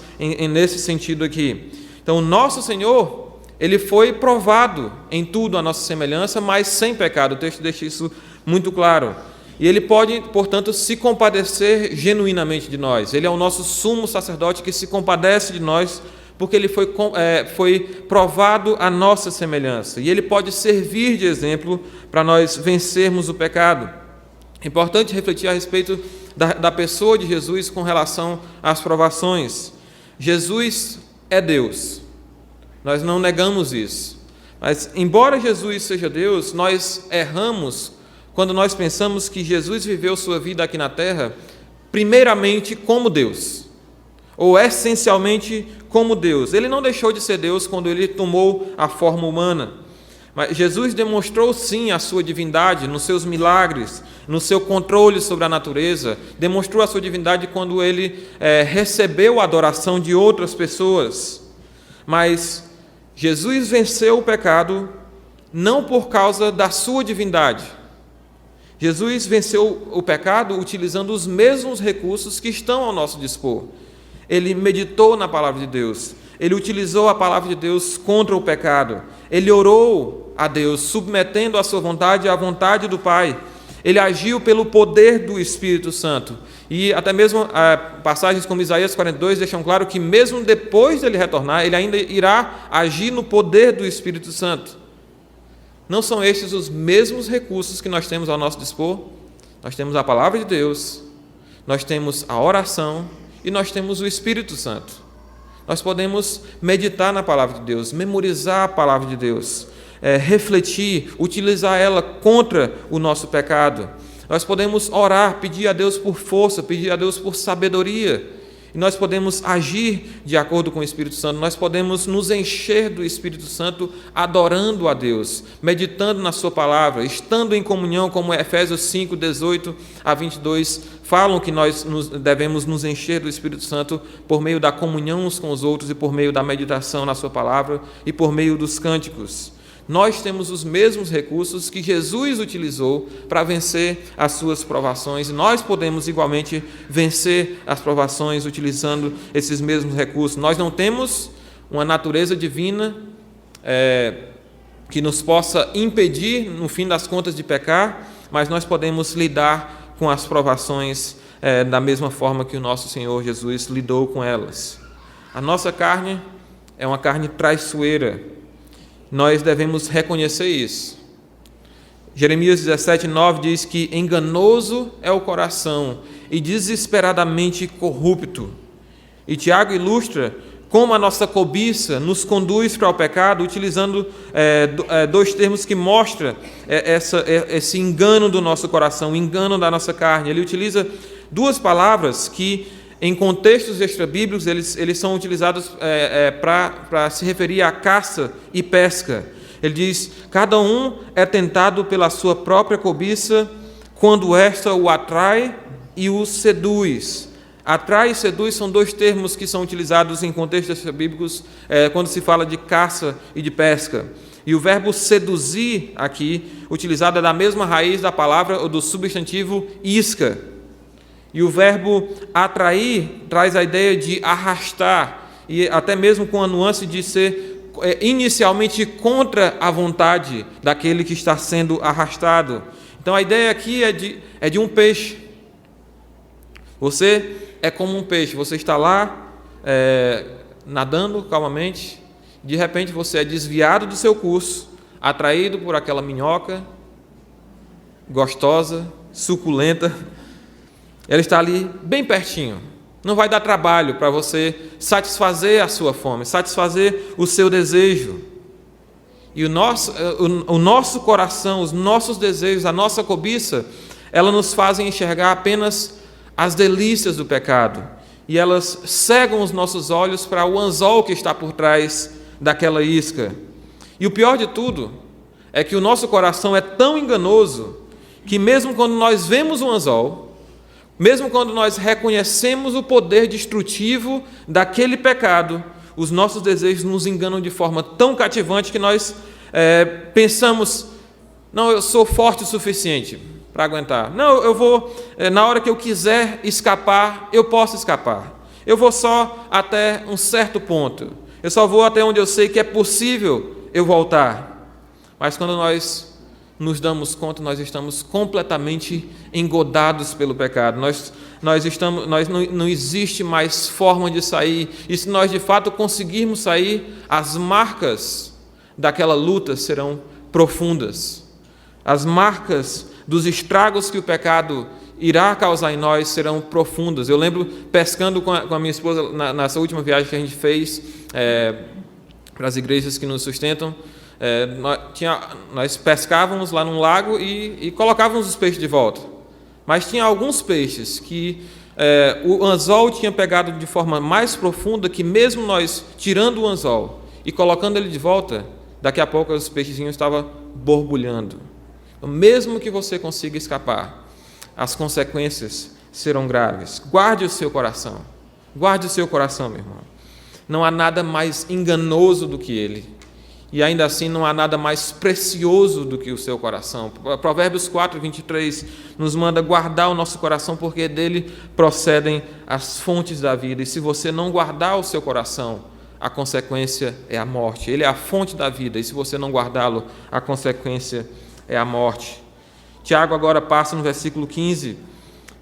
nesse sentido aqui. Então, o nosso Senhor, ele foi provado em tudo à nossa semelhança, mas sem pecado. O texto deixa isso muito claro. E Ele pode, portanto, se compadecer genuinamente de nós. Ele é o nosso sumo sacerdote que se compadece de nós, porque Ele foi provado à nossa semelhança. E Ele pode servir de exemplo para nós vencermos o pecado. É importante refletir a respeito da pessoa de Jesus com relação às provações. Jesus é Deus. Nós não negamos isso. Mas, embora Jesus seja Deus, nós erramos quando nós pensamos que Jesus viveu sua vida aqui na terra primeiramente como Deus, ou essencialmente como Deus. Ele não deixou de ser Deus quando ele tomou a forma humana, mas Jesus demonstrou sim a sua divindade nos seus milagres, no seu controle sobre a natureza, demonstrou a sua divindade quando ele recebeu a adoração de outras pessoas. Mas Jesus venceu o pecado não por causa da sua divindade. Jesus venceu o pecado utilizando os mesmos recursos que estão ao nosso dispor. Ele meditou na palavra de Deus. Ele utilizou a palavra de Deus contra o pecado. Ele orou a Deus, submetendo a sua vontade à vontade do Pai. Ele agiu pelo poder do Espírito Santo. E até mesmo passagens como Isaías 42 deixam claro que mesmo depois dele retornar, ele ainda irá agir no poder do Espírito Santo. Não são estes os mesmos recursos que nós temos ao nosso dispor? Nós temos a palavra de Deus, nós temos a oração e nós temos o Espírito Santo. Nós podemos meditar na palavra de Deus, memorizar a palavra de Deus, refletir, utilizar ela contra o nosso pecado. Nós podemos orar, pedir a Deus por força, pedir a Deus por sabedoria. E nós podemos agir de acordo com o Espírito Santo, nós podemos nos encher do Espírito Santo adorando a Deus, meditando na sua palavra, estando em comunhão, como Efésios 5, 18 a 22, falam que nós devemos nos encher do Espírito Santo por meio da comunhão uns com os outros e por meio da meditação na sua palavra e por meio dos cânticos. Nós temos os mesmos recursos que Jesus utilizou para vencer as suas provações. Nós podemos igualmente vencer as provações utilizando esses mesmos recursos. Nós não temos uma natureza divina que nos possa impedir, no fim das contas, de pecar, mas nós podemos lidar com as provações da mesma forma que o nosso Senhor Jesus lidou com elas. A nossa carne é uma carne traiçoeira. Nós devemos reconhecer isso. Jeremias 17:9 diz que enganoso é o coração e desesperadamente corrupto. E Tiago ilustra como a nossa cobiça nos conduz para o pecado, utilizando dois termos que mostram esse engano do nosso coração, o engano da nossa carne. Ele utiliza duas palavras que, em contextos extrabíblicos, eles são utilizados para se referir à caça e pesca. Ele diz: cada um é tentado pela sua própria cobiça, quando esta o atrai e o seduz. Atrai e seduz são dois termos que são utilizados em contextos extrabíblicos quando se fala de caça e de pesca. E o verbo seduzir aqui, utilizado é da mesma raiz da palavra ou do substantivo isca. E o verbo atrair traz a ideia de arrastar, e até mesmo com a nuance de ser inicialmente contra a vontade daquele que está sendo arrastado. Então a ideia aqui é de um peixe. Você é como um peixe, você está lá nadando calmamente, de repente você é desviado do seu curso, atraído por aquela minhoca gostosa, suculenta. Ela está ali bem pertinho. Não vai dar trabalho para você satisfazer a sua fome, satisfazer o seu desejo. E o nosso coração, os nossos desejos, a nossa cobiça, ela nos fazem enxergar apenas as delícias do pecado. E elas cegam os nossos olhos para o anzol que está por trás daquela isca. E o pior de tudo é que o nosso coração é tão enganoso que mesmo quando nós vemos o anzol, mesmo quando nós reconhecemos o poder destrutivo daquele pecado, os nossos desejos nos enganam de forma tão cativante que nós pensamos: não, eu sou forte o suficiente para aguentar. Não, eu vou, na hora que eu quiser escapar, eu posso escapar. Eu vou só até um certo ponto. Eu só vou até onde eu sei que é possível eu voltar. Mas quando nós nos damos conta, nós estamos completamente engodados pelo pecado. Não existe mais forma de sair. E se nós de fato conseguirmos sair, as marcas daquela luta serão profundas. As marcas dos estragos que o pecado irá causar em nós serão profundas. Eu lembro pescando com a minha esposa nessa última viagem que a gente fez para as igrejas que nos sustentam. Nós pescávamos lá num lago e colocávamos os peixes de volta. Mas tinha alguns peixes que o anzol tinha pegado de forma mais profunda, que mesmo nós tirando o anzol e colocando ele de volta, daqui a pouco os peixezinhos estavam borbulhando. Então, mesmo que você consiga escapar, as consequências serão graves. Guarde o seu coração. Guarde o seu coração, meu irmão. Não há nada mais enganoso do que ele. E ainda assim não há nada mais precioso do que o seu coração. Provérbios 4:23 nos manda guardar o nosso coração, porque dele procedem as fontes da vida. E se você não guardar o seu coração, a consequência é a morte. Ele é a fonte da vida, e se você não guardá-lo, a consequência é a morte. Tiago agora passa no versículo 15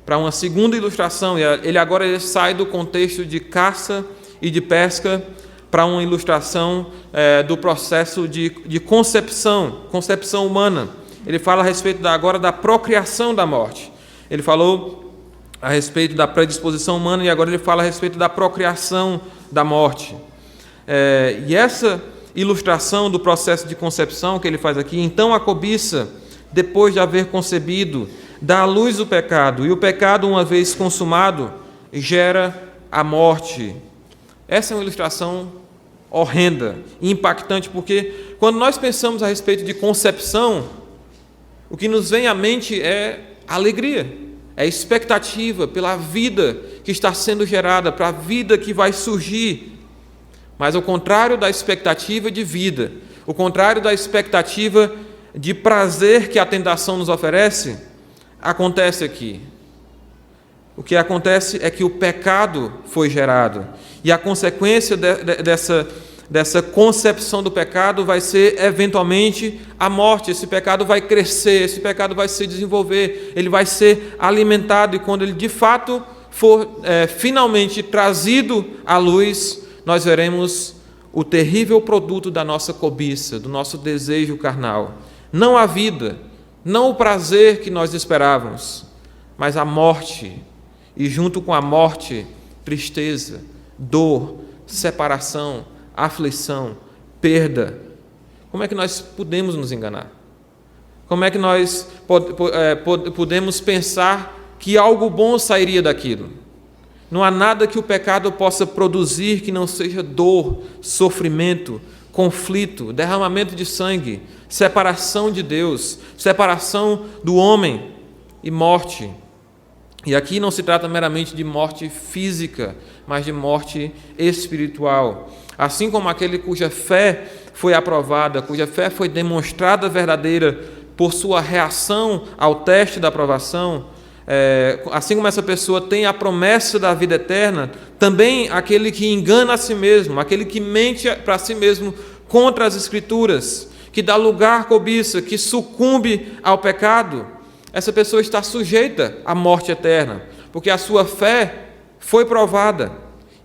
para uma segunda ilustração. Ele agora sai do contexto de caça e de pesca para uma ilustração do processo de concepção humana. Ele fala a respeito agora da procriação da morte. Ele falou a respeito da predisposição humana e agora ele fala a respeito da procriação da morte. E essa ilustração do processo de concepção que ele faz aqui, então a cobiça, depois de haver concebido, dá à luz o pecado, e o pecado, uma vez consumado, gera a morte. Essa é uma ilustração horrenda e impactante, porque quando nós pensamos a respeito de concepção, o que nos vem à mente é alegria, é expectativa pela vida que está sendo gerada, para a vida que vai surgir. Mas ao contrário da expectativa de vida, o contrário da expectativa de prazer que a tentação nos oferece, acontece aqui. O que acontece é que o pecado foi gerado. E a consequência dessa concepção do pecado vai ser, eventualmente, a morte. Esse pecado vai crescer, esse pecado vai se desenvolver, ele vai ser alimentado. E quando ele, de fato, for finalmente trazido à luz, nós veremos o terrível produto da nossa cobiça, do nosso desejo carnal. Não a vida, não o prazer que nós esperávamos, mas a morte. E junto com a morte, tristeza, dor, separação, aflição, perda. Como é que nós podemos nos enganar? Como é que nós podemos pensar que algo bom sairia daquilo? Não há nada que o pecado possa produzir que não seja dor, sofrimento, conflito, derramamento de sangue, separação de Deus, separação do homem e morte. E aqui não se trata meramente de morte física, mas de morte espiritual. Assim como aquele cuja fé foi aprovada, cuja fé foi demonstrada verdadeira por sua reação ao teste da aprovação, assim como essa pessoa tem a promessa da vida eterna, também aquele que engana a si mesmo, aquele que mente para si mesmo contra as Escrituras, que dá lugar à cobiça, que sucumbe ao pecado, essa pessoa está sujeita à morte eterna, porque a sua fé foi provada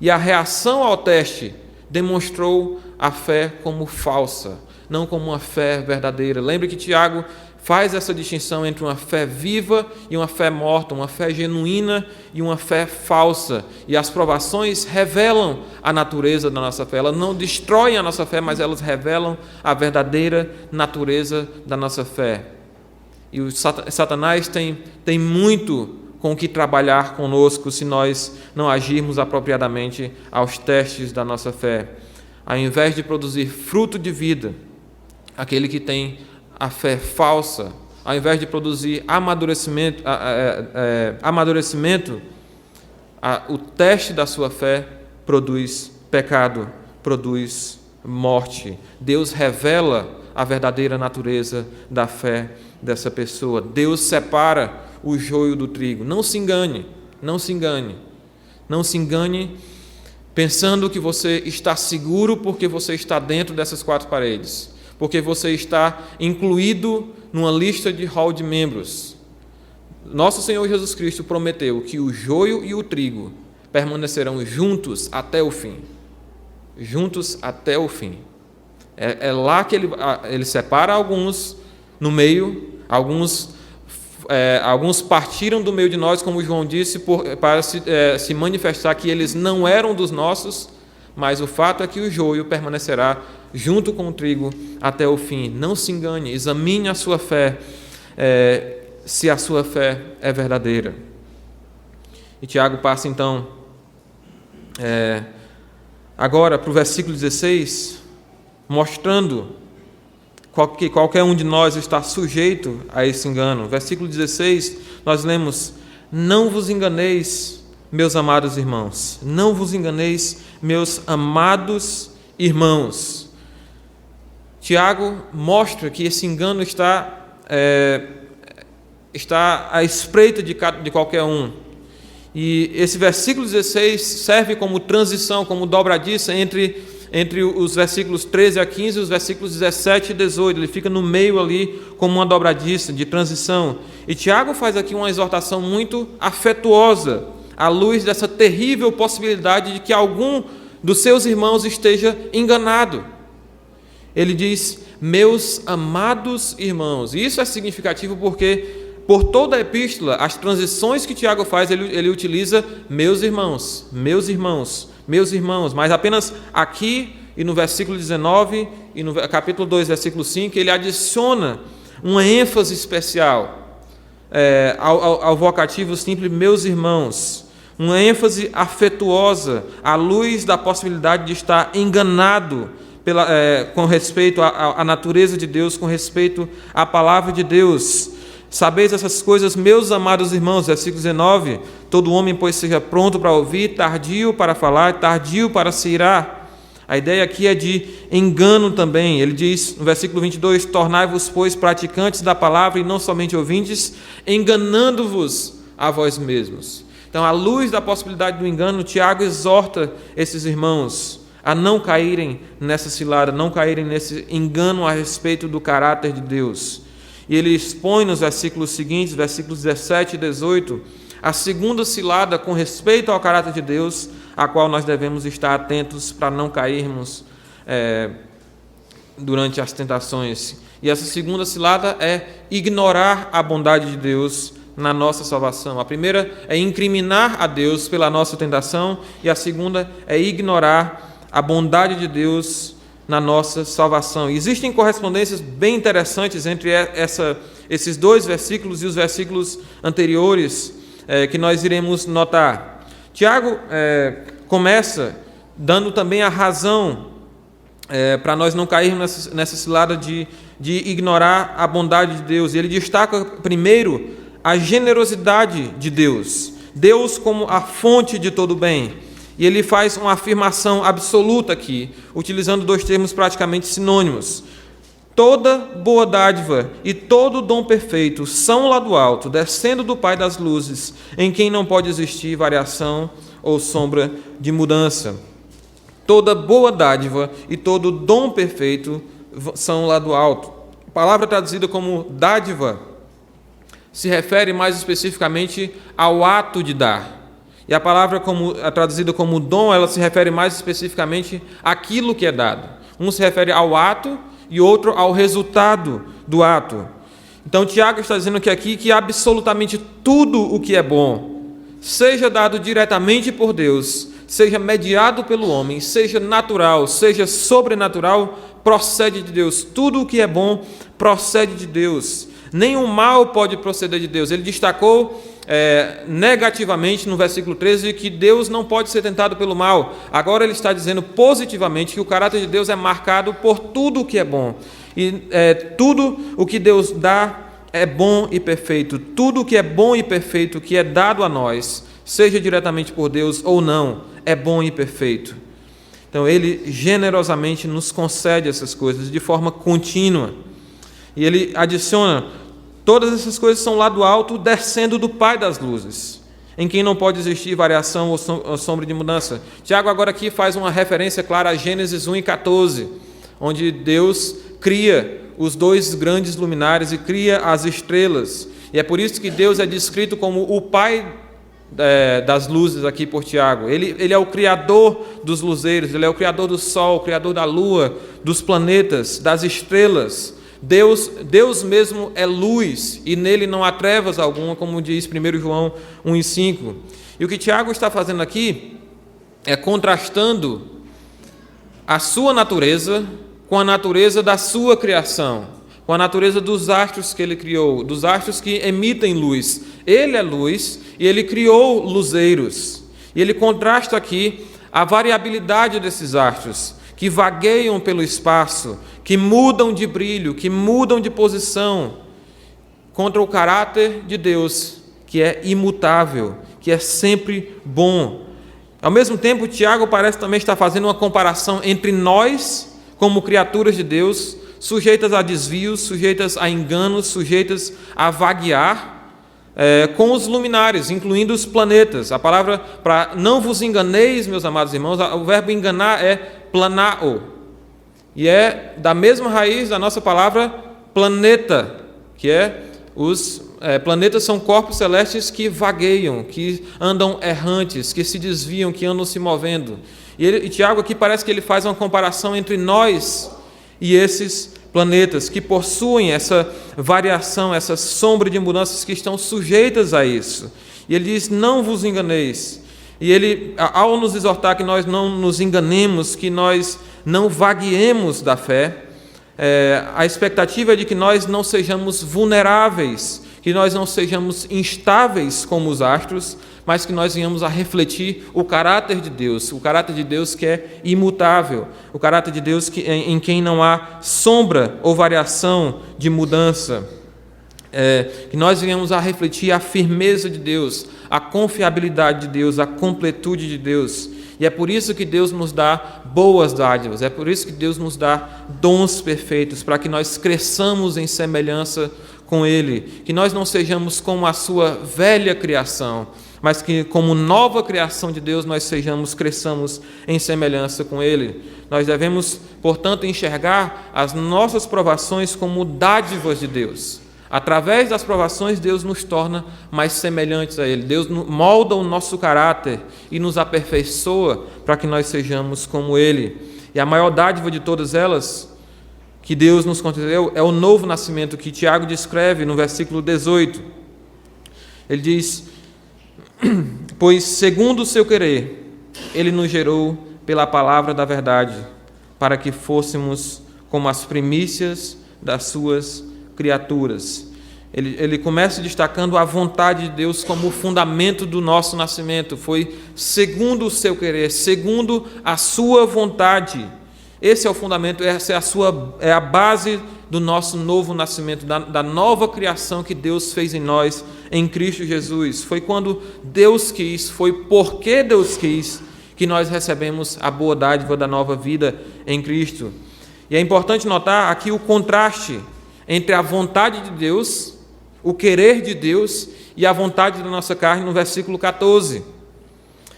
e a reação ao teste demonstrou a fé como falsa, não como uma fé verdadeira. Lembre que Tiago faz essa distinção entre uma fé viva e uma fé morta, uma fé genuína e uma fé falsa. E as provações revelam a natureza da nossa fé. Elas não destroem a nossa fé, mas elas revelam a verdadeira natureza da nossa fé. E o Satanás tem muito com o que trabalhar conosco se nós não agirmos apropriadamente aos testes da nossa fé. Ao invés de produzir fruto de vida, aquele que tem a fé falsa, ao invés de produzir amadurecimento, o teste da sua fé produz pecado, produz morte. Deus revela a verdadeira natureza da fé dessa pessoa. Deus separa o joio do trigo. Não se engane, não se engane. Não se engane pensando que você está seguro porque você está dentro dessas quatro paredes, porque você está incluído numa lista de hall de membros. Nosso Senhor Jesus Cristo prometeu que o joio e o trigo permanecerão juntos até o fim. Juntos até o fim. É lá que ele separa alguns no meio, alguns partiram do meio de nós, como João disse, para se manifestar que eles não eram dos nossos, mas o fato é que o joio permanecerá junto com o trigo até o fim. Não se engane, examine a sua fé, se a sua fé é verdadeira. E Tiago passa então agora para o versículo 16, mostrando que qualquer um de nós está sujeito a esse engano. Versículo 16, nós lemos: não vos enganeis, meus amados irmãos, não vos enganeis, meus amados irmãos. Tiago mostra que esse engano está à espreita de qualquer um. E esse versículo 16 serve como transição, como dobradiça entre os versículos 13 a 15 e os versículos 17 e 18. Ele fica no meio ali como uma dobradiça de transição. E Tiago faz aqui uma exortação muito afetuosa, à luz dessa terrível possibilidade de que algum dos seus irmãos esteja enganado. Ele diz: meus amados irmãos. E isso é significativo porque, por toda a epístola, as transições que Tiago faz, ele utiliza meus irmãos, meus irmãos, meus irmãos, mas apenas aqui e no versículo 19 e no capítulo 2, versículo 5, ele adiciona uma ênfase especial ao vocativo simples meus irmãos, uma ênfase afetuosa à luz da possibilidade de estar enganado com respeito à natureza de Deus, com respeito à palavra de Deus. Sabeis essas coisas, meus amados irmãos, versículo 19, todo homem, pois, seja pronto para ouvir, tardio para falar, tardio para se irar. A ideia aqui é de engano também. Ele diz no versículo 22, tornai-vos, pois, praticantes da palavra e não somente ouvintes, enganando-vos a vós mesmos. Então, à luz da possibilidade do engano, Tiago exorta esses irmãos a não caírem nessa cilada, não caírem nesse engano a respeito do caráter de Deus. E ele expõe nos versículos seguintes, versículos 17 e 18, a segunda cilada com respeito ao caráter de Deus, a qual nós devemos estar atentos para não cairmos durante as tentações. E essa segunda cilada é ignorar a bondade de Deus na nossa salvação. A primeira é incriminar a Deus pela nossa tentação, e a segunda é ignorar a bondade de Deus na nossa salvação. E existem correspondências bem interessantes entre esses dois versículos e os versículos anteriores que nós iremos notar. Tiago começa dando também a razão para nós não cairmos nessa cilada de ignorar a bondade de Deus. E ele destaca primeiro a generosidade de Deus, Deus como a fonte de todo bem. E ele faz uma afirmação absoluta aqui, utilizando dois termos praticamente sinônimos. Toda boa dádiva e todo dom perfeito são lá do alto, descendo do Pai das luzes, em quem não pode existir variação ou sombra de mudança. Toda boa dádiva e todo dom perfeito são lá do alto. A palavra traduzida como dádiva se refere mais especificamente ao ato de dar. E a palavra traduzida como dom, ela se refere mais especificamente àquilo que é dado. Um se refere ao ato e outro ao resultado do ato. Então, Tiago está dizendo aqui que absolutamente tudo o que é bom, seja dado diretamente por Deus, seja mediado pelo homem, seja natural, seja sobrenatural, procede de Deus. Tudo o que é bom procede de Deus. Nenhum mal pode proceder de Deus. Ele destacou negativamente no versículo 13 que Deus não pode ser tentado pelo mal. Agora ele está dizendo positivamente que o caráter de Deus é marcado por tudo o que é bom. E tudo o que Deus dá é bom e perfeito. Tudo o que é bom e perfeito que é dado a nós, seja diretamente por Deus ou não, é bom e perfeito. Então ele generosamente nos concede essas coisas de forma contínua. E ele adiciona: todas essas coisas são lá do alto, descendo do Pai das luzes, em quem não pode existir variação ou sombra de mudança. Tiago agora aqui faz uma referência clara a Gênesis 1 e 14, onde Deus cria os dois grandes luminares e cria as estrelas. E é por isso que Deus é descrito como o Pai das luzes aqui por Tiago. Ele é o Criador dos luzeiros, Ele é o Criador do Sol, o Criador da Lua, dos planetas, das estrelas. Deus mesmo é luz e nele não há trevas alguma, como diz 1 João 1,5. E o que Tiago está fazendo aqui é contrastando a sua natureza com a natureza da sua criação, com a natureza dos astros que ele criou, dos astros que emitem luz. Ele é luz e ele criou luzeiros. E ele contrasta aqui a variabilidade desses astros, que vagueiam pelo espaço, que mudam de brilho, que mudam de posição, contra o caráter de Deus, que é imutável, que é sempre bom. Ao mesmo tempo, Tiago parece também estar fazendo uma comparação entre nós, como criaturas de Deus, sujeitas a desvios, sujeitas a enganos, sujeitas a vaguear, com os luminares, incluindo os planetas. A palavra para não vos enganeis, meus amados irmãos, o verbo enganar é planao, e é da mesma raiz da nossa palavra planeta, que planetas são corpos celestes que vagueiam, que andam errantes, que se desviam, que andam se movendo. E Tiago aqui parece que ele faz uma comparação entre nós e esses planetas que possuem essa variação, essa sombra de mudanças que estão sujeitas a isso. E ele diz: não vos enganeis. E ele, ao nos exortar que nós não nos enganemos, que nós não vagueemos da fé, a expectativa é de que nós não sejamos vulneráveis, que nós não sejamos instáveis como os astros, mas que nós venhamos a refletir o caráter de Deus que é imutável, o caráter de Deus em quem não há sombra ou variação de mudança. Que nós venhamos a refletir a firmeza de Deus, a confiabilidade de Deus, a completude de Deus. E é por isso que Deus nos dá boas dádivas, é por isso que Deus nos dá dons perfeitos, para que nós cresçamos em semelhança com Ele, que nós não sejamos como a sua velha criação, mas que como nova criação de Deus nós cresçamos em semelhança com Ele. Nós devemos, portanto, enxergar as nossas provações como dádivas de Deus. Através das provações, Deus nos torna mais semelhantes a Ele. Deus molda o nosso caráter e nos aperfeiçoa para que nós sejamos como Ele. E a maior dádiva de todas elas que Deus nos concedeu é o novo nascimento, que Tiago descreve no versículo 18. Ele diz: pois segundo o seu querer, Ele nos gerou pela palavra da verdade, para que fôssemos como as primícias das suas criaturas. Ele começa destacando a vontade de Deus como o fundamento do nosso nascimento. Foi segundo o seu querer, segundo a sua vontade. Esse é o fundamento, essa é a base do nosso novo nascimento, da nova criação que Deus fez em nós, em Cristo Jesus. Foi quando Deus quis, foi porque Deus quis, que nós recebemos a boa dádiva da nova vida em Cristo. E é importante notar aqui o contraste entre a vontade de Deus, o querer de Deus e a vontade da nossa carne no versículo 14.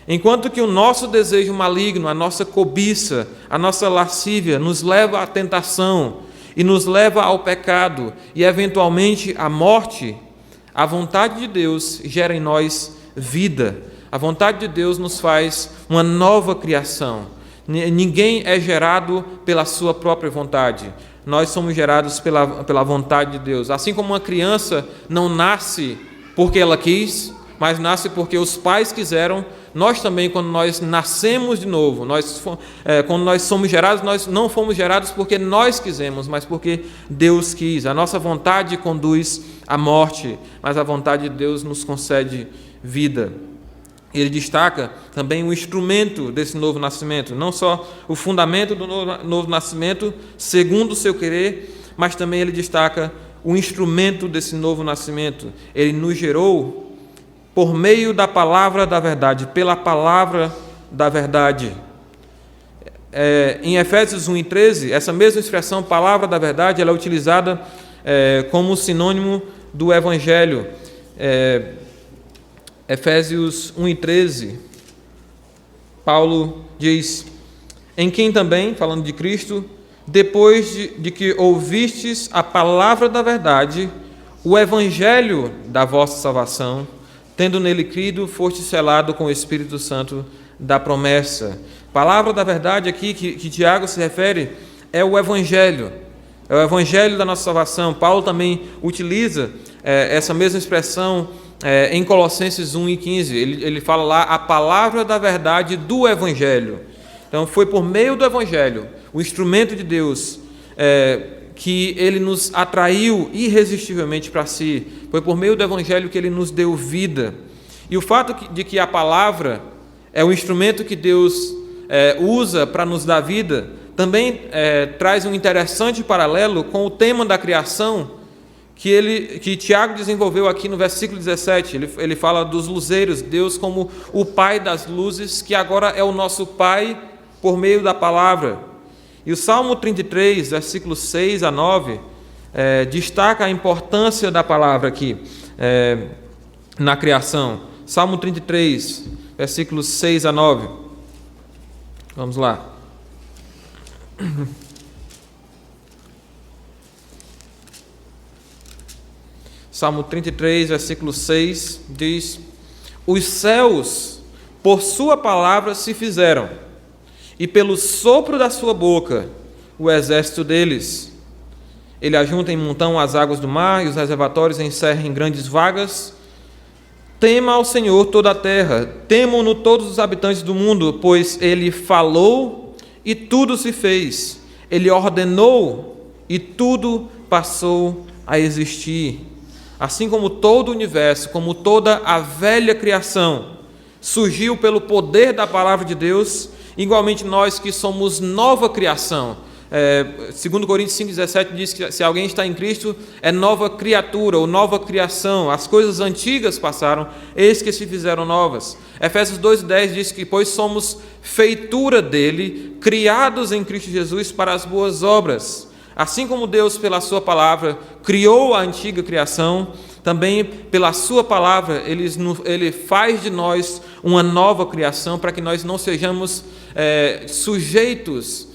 Enquanto que o nosso desejo maligno, a nossa cobiça, a nossa lascívia nos leva à tentação e nos leva ao pecado e eventualmente à morte, a vontade de Deus gera em nós vida. A vontade de Deus nos faz uma nova criação. Ninguém é gerado pela sua própria vontade. Nós somos gerados pela vontade de Deus. Assim como uma criança não nasce porque ela quis, mas nasce porque os pais quiseram, nós também, quando nós nascemos de novo, quando nós somos gerados, nós não fomos gerados porque nós quisemos, mas porque Deus quis. A nossa vontade conduz à morte, mas a vontade de Deus nos concede vida. Ele destaca também o instrumento desse novo nascimento, não só o fundamento do novo nascimento, segundo o seu querer, mas também ele destaca o instrumento desse novo nascimento. Ele nos gerou por meio da palavra da verdade, pela palavra da verdade. Em Efésios 1:13, essa mesma expressão, palavra da verdade, ela é utilizada como sinônimo do Evangelho. Efésios 1:13, Paulo diz: em quem também, falando de Cristo, depois de que ouvistes a palavra da verdade, o evangelho da vossa salvação, tendo nele crido, foste selado com o Espírito Santo da promessa. Palavra da verdade aqui que Tiago se refere é o evangelho da nossa salvação. Paulo também utiliza essa mesma expressão em Colossenses 1:15. Ele fala lá a palavra da verdade do evangelho. Então foi por meio do evangelho, o instrumento de Deus, que ele nos atraiu irresistivelmente para si. Foi por meio do evangelho que ele nos deu vida. E o fato de que a palavra é o instrumento que Deus usa para nos dar vida, também traz um interessante paralelo com o tema da criação que Tiago desenvolveu aqui no versículo 17. Ele fala dos luzeiros, Deus como o Pai das luzes, que agora é o nosso Pai por meio da palavra. E o Salmo 33, versículos 6 a 9, destaca a importância da palavra aqui na criação. Salmo 33, versículos 6 a 9. Vamos lá. Salmo 33, versículo 6, diz: os céus por sua palavra se fizeram, e pelo sopro da sua boca o exército deles. Ele ajunta em montão as águas do mar, e os reservatórios encerra em grandes vagas. Tema ao Senhor toda a terra, temam-no todos os habitantes do mundo, pois ele falou e tudo se fez. Ele ordenou e tudo passou a existir. Assim como todo o universo, como toda a velha criação, surgiu pelo poder da palavra de Deus, igualmente nós que somos nova criação. 2 Coríntios 5,17 diz que se alguém está em Cristo, é nova criatura ou nova criação. As coisas antigas passaram, eis que se fizeram novas. Efésios 2,10 diz que, pois somos feitura dele, criados em Cristo Jesus para as boas obras. Assim como Deus, pela sua palavra, criou a antiga criação, também pela sua palavra, ele faz de nós uma nova criação, para que nós não sejamos sujeitos,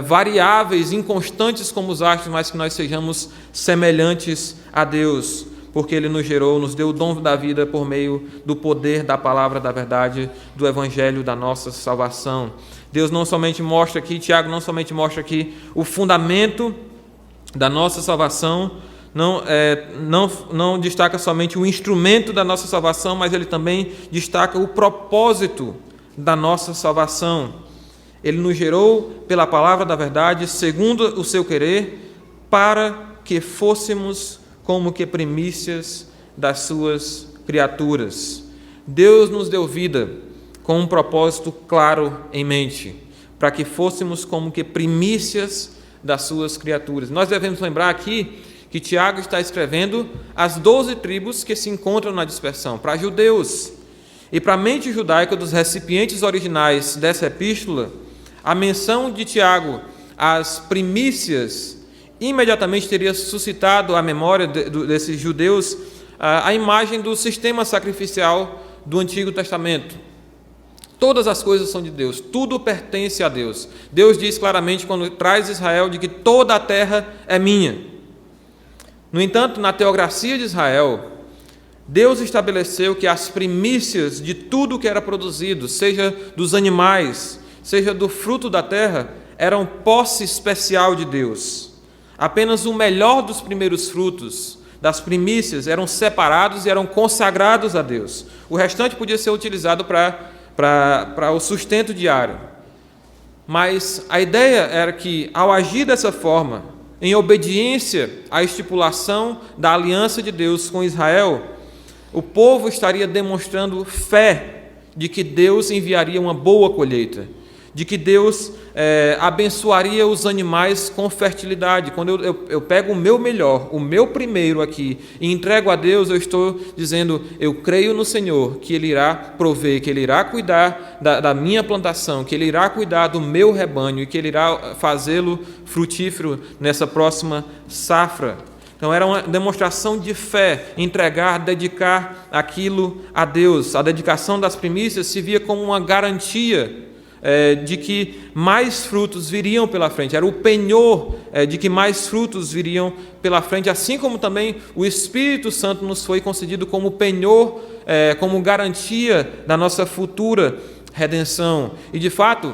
variáveis, inconstantes como os astros, mas que nós sejamos semelhantes a Deus, porque Ele nos gerou, nos deu o dom da vida por meio do poder da palavra da verdade, do evangelho da nossa salvação. Deus não somente mostra aqui, Tiago não somente mostra aqui o fundamento da nossa salvação, não destaca somente o instrumento da nossa salvação, mas ele também destaca o propósito da nossa salvação. Ele nos gerou pela palavra da verdade, segundo o seu querer, para que fôssemos como que primícias das suas criaturas. Deus nos deu vida com um propósito claro em mente, para que fôssemos como que primícias das suas criaturas. Nós devemos lembrar aqui que Tiago está escrevendo as 12 tribos que se encontram na dispersão, para judeus. E para a mente judaica dos recipientes originais dessa epístola, a menção de Tiago às primícias imediatamente teria suscitado à memória desses judeus a imagem do sistema sacrificial do Antigo Testamento. Todas as coisas são de Deus, tudo pertence a Deus. Deus diz claramente quando traz Israel de que toda a terra é minha. No entanto, na teocracia de Israel, Deus estabeleceu que as primícias de tudo que era produzido, seja dos animais, seja do fruto da terra, eram posse especial de Deus. Apenas o melhor dos primeiros frutos, das primícias, eram separados e eram consagrados a Deus. O restante podia ser utilizado para o sustento diário. Mas a ideia era que, ao agir dessa forma, em obediência à estipulação da aliança de Deus com Israel, o povo estaria demonstrando fé de que Deus enviaria uma boa colheita, de que Deus abençoaria os animais com fertilidade. Quando eu pego o meu melhor, o meu primeiro aqui, e entrego a Deus, eu estou dizendo, eu creio no Senhor, que Ele irá prover, que Ele irá cuidar da minha plantação, que Ele irá cuidar do meu rebanho e que Ele irá fazê-lo frutífero nessa próxima safra. Então era uma demonstração de fé, entregar, dedicar aquilo a Deus. A dedicação das primícias se via como uma garantia de que mais frutos viriam pela frente, era o penhor de que mais frutos viriam pela frente, assim como também o Espírito Santo nos foi concedido como penhor, como garantia da nossa futura redenção. E de fato,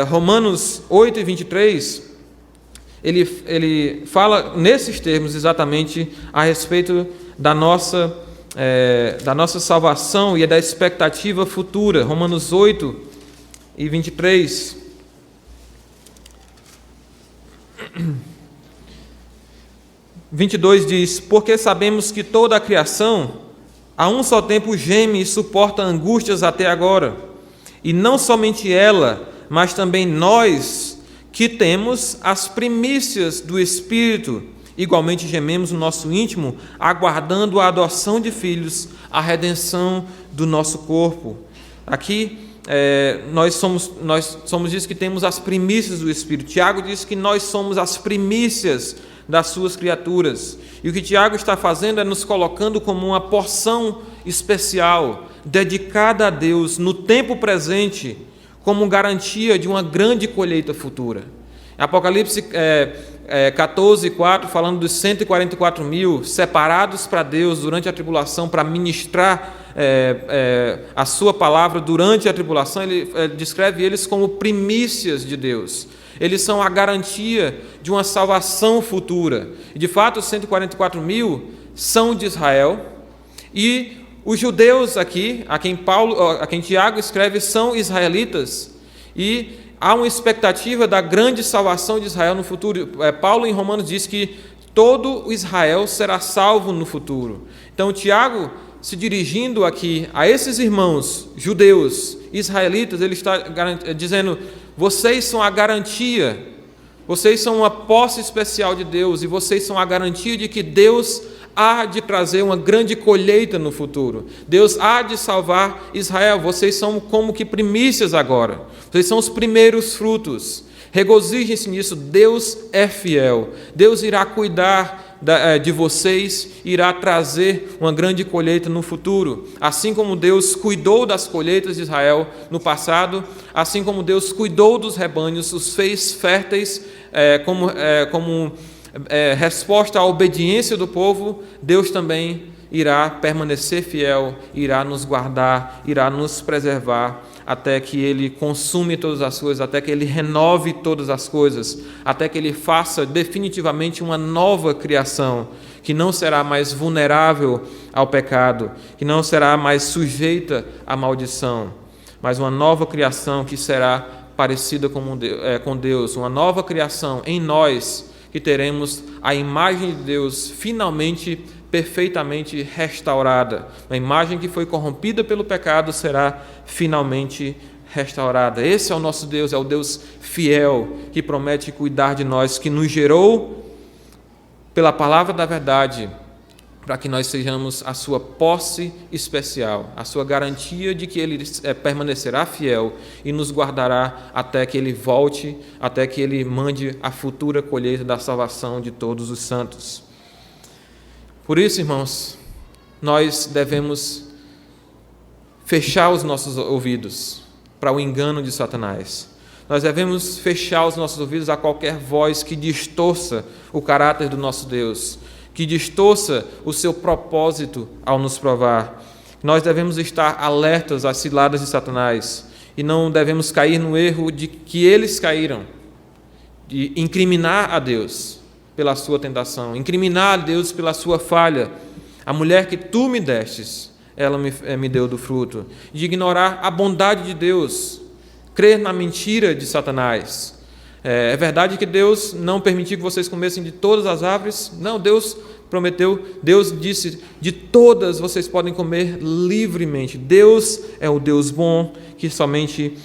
Romanos 8 e 23, ele fala nesses termos exatamente a respeito da nossa salvação e da expectativa futura. Romanos 8 e 23. 22 diz: porque sabemos que toda a criação a um só tempo geme e suporta angústias até agora, e não somente ela, mas também nós que temos as primícias do Espírito, igualmente gememos no nosso íntimo, aguardando a adoção de filhos, a redenção do nosso corpo. Aqui nós somos diz que temos as primícias do Espírito. Tiago diz que nós somos as primícias das suas criaturas. E o que Tiago está fazendo é nos colocando como uma porção especial, dedicada a Deus no tempo presente, como garantia de uma grande colheita futura. Apocalipse 14:4, falando dos 144 mil separados para Deus durante a tribulação, para ministrar a sua palavra durante a tribulação, ele descreve eles como primícias de Deus. Eles são a garantia de uma salvação futura. E de fato, os 144 mil são de Israel, e os judeus aqui, a quem Tiago escreve, são israelitas, e há uma expectativa da grande salvação de Israel no futuro. Paulo em Romanos diz que todo o Israel será salvo no futuro. Então Tiago, se dirigindo aqui a esses irmãos judeus, israelitas, ele está dizendo: vocês são a garantia, vocês são uma posse especial de Deus, e vocês são a garantia de que Deus há de trazer uma grande colheita no futuro. Deus há de salvar Israel. Vocês são como que primícias agora. Vocês são os primeiros frutos. Regozijem-se nisso. Deus é fiel. Deus irá cuidar de vocês, irá trazer uma grande colheita no futuro. Assim como Deus cuidou das colheitas de Israel no passado, assim como Deus cuidou dos rebanhos, os fez férteis como resposta à obediência do povo, Deus também irá permanecer fiel, irá nos guardar, irá nos preservar, até que Ele consume todas as coisas, até que Ele renove todas as coisas, até que Ele faça definitivamente uma nova criação, que não será mais vulnerável ao pecado, que não será mais sujeita à maldição, mas uma nova criação que será parecida com Deus, uma nova criação em nós, que teremos a imagem de Deus finalmente, perfeitamente restaurada. A imagem que foi corrompida pelo pecado será finalmente restaurada. Esse é o nosso Deus, é o Deus fiel, que promete cuidar de nós, que nos gerou pela palavra da verdade, para que nós sejamos a sua posse especial, a sua garantia de que Ele permanecerá fiel e nos guardará até que Ele volte, até que Ele mande a futura colheita da salvação de todos os santos. Por isso, irmãos, nós devemos fechar os nossos ouvidos para o engano de Satanás. Nós devemos fechar os nossos ouvidos a qualquer voz que distorça o caráter do nosso Deus, que distorça o seu propósito ao nos provar. Nós devemos estar alertas às ciladas de Satanás e não devemos cair no erro de que eles caíram, de incriminar a Deus pela sua tentação, incriminar a Deus pela sua falha. A mulher que tu me destes, ela me deu do fruto. De ignorar a bondade de Deus, crer na mentira de Satanás. É verdade que Deus não permitiu que vocês comessem de todas as árvores? Não, Deus prometeu, Deus disse, de todas vocês podem comer livremente. Deus é o Deus bom, que somente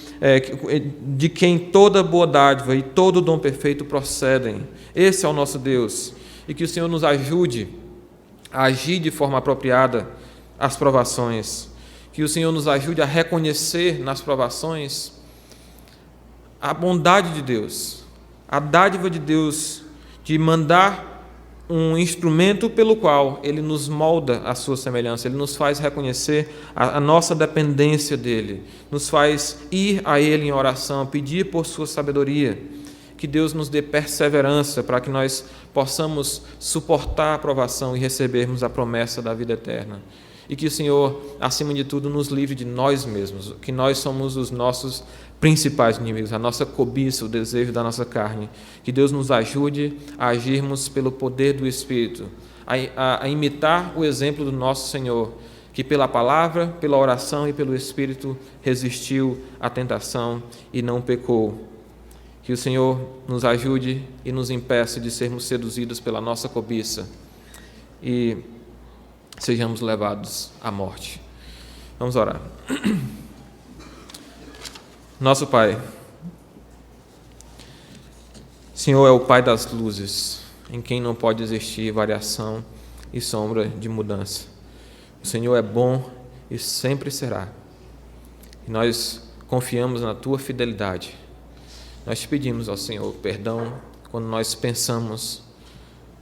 de quem toda boa dádiva e todo dom perfeito procedem. Esse é o nosso Deus. E que o Senhor nos ajude a agir de forma apropriada às provações. Que o Senhor nos ajude a reconhecer nas provações a bondade de Deus, a dádiva de Deus de mandar um instrumento pelo qual Ele nos molda à sua semelhança, Ele nos faz reconhecer a nossa dependência dEle, nos faz ir a Ele em oração, pedir por sua sabedoria, que Deus nos dê perseverança para que nós possamos suportar a provação e recebermos a promessa da vida eterna. E que o Senhor, acima de tudo, nos livre de nós mesmos, que nós somos os nossos principais inimigos, a nossa cobiça, o desejo da nossa carne. Que Deus nos ajude a agirmos pelo poder do Espírito, a imitar o exemplo do nosso Senhor, que pela palavra, pela oração e pelo Espírito resistiu à tentação e não pecou. Que o Senhor nos ajude e nos impeça de sermos seduzidos pela nossa cobiça e sejamos levados à morte. Vamos orar. Nosso Pai, o Senhor é o Pai das luzes, em quem não pode existir variação e sombra de mudança. O Senhor é bom e sempre será. E nós confiamos na Tua fidelidade. Nós te pedimos ao Senhor perdão quando nós pensamos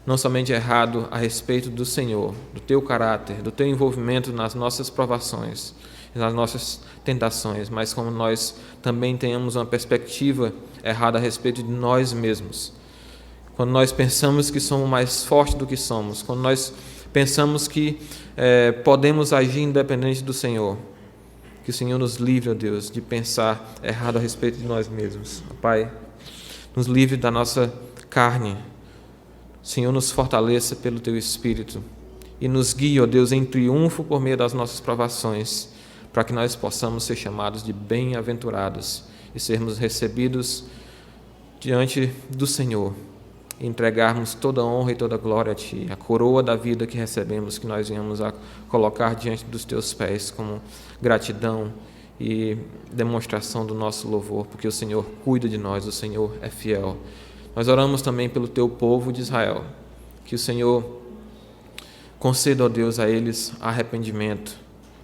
não somente errado a respeito do Senhor, do Teu caráter, do Teu envolvimento nas nossas provações, nas nossas tentações, mas como nós também tenhamos uma perspectiva errada a respeito de nós mesmos. Quando nós pensamos que somos mais fortes do que somos, quando nós pensamos que podemos agir independente do Senhor, que o Senhor nos livre, ó Deus, de pensar errado a respeito de nós mesmos. Pai, nos livre da nossa carne. Senhor, nos fortaleça pelo Teu Espírito e nos guie, ó Deus, em triunfo por meio das nossas provações, para que nós possamos ser chamados de bem-aventurados e sermos recebidos diante do Senhor, e entregarmos toda a honra e toda a glória a Ti, a coroa da vida que recebemos, que nós venhamos a colocar diante dos Teus pés como gratidão e demonstração do nosso louvor, porque o Senhor cuida de nós, o Senhor é fiel. Nós oramos também pelo Teu povo de Israel, que o Senhor conceda, ó Deus, a eles arrependimento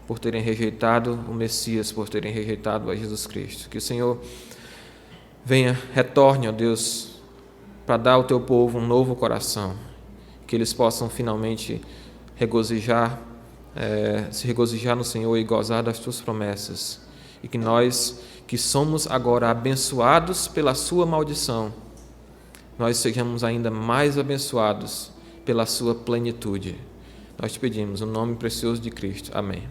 por terem rejeitado o Messias, por terem rejeitado a Jesus Cristo. Que o Senhor retorne, ó Deus, para dar ao Teu povo um novo coração, que eles possam finalmente se regozijar no Senhor e gozar das Tuas promessas, e que nós, que somos agora abençoados pela Sua maldição, nós sejamos ainda mais abençoados pela Sua plenitude. Nós te pedimos, no nome precioso de Cristo. Amém.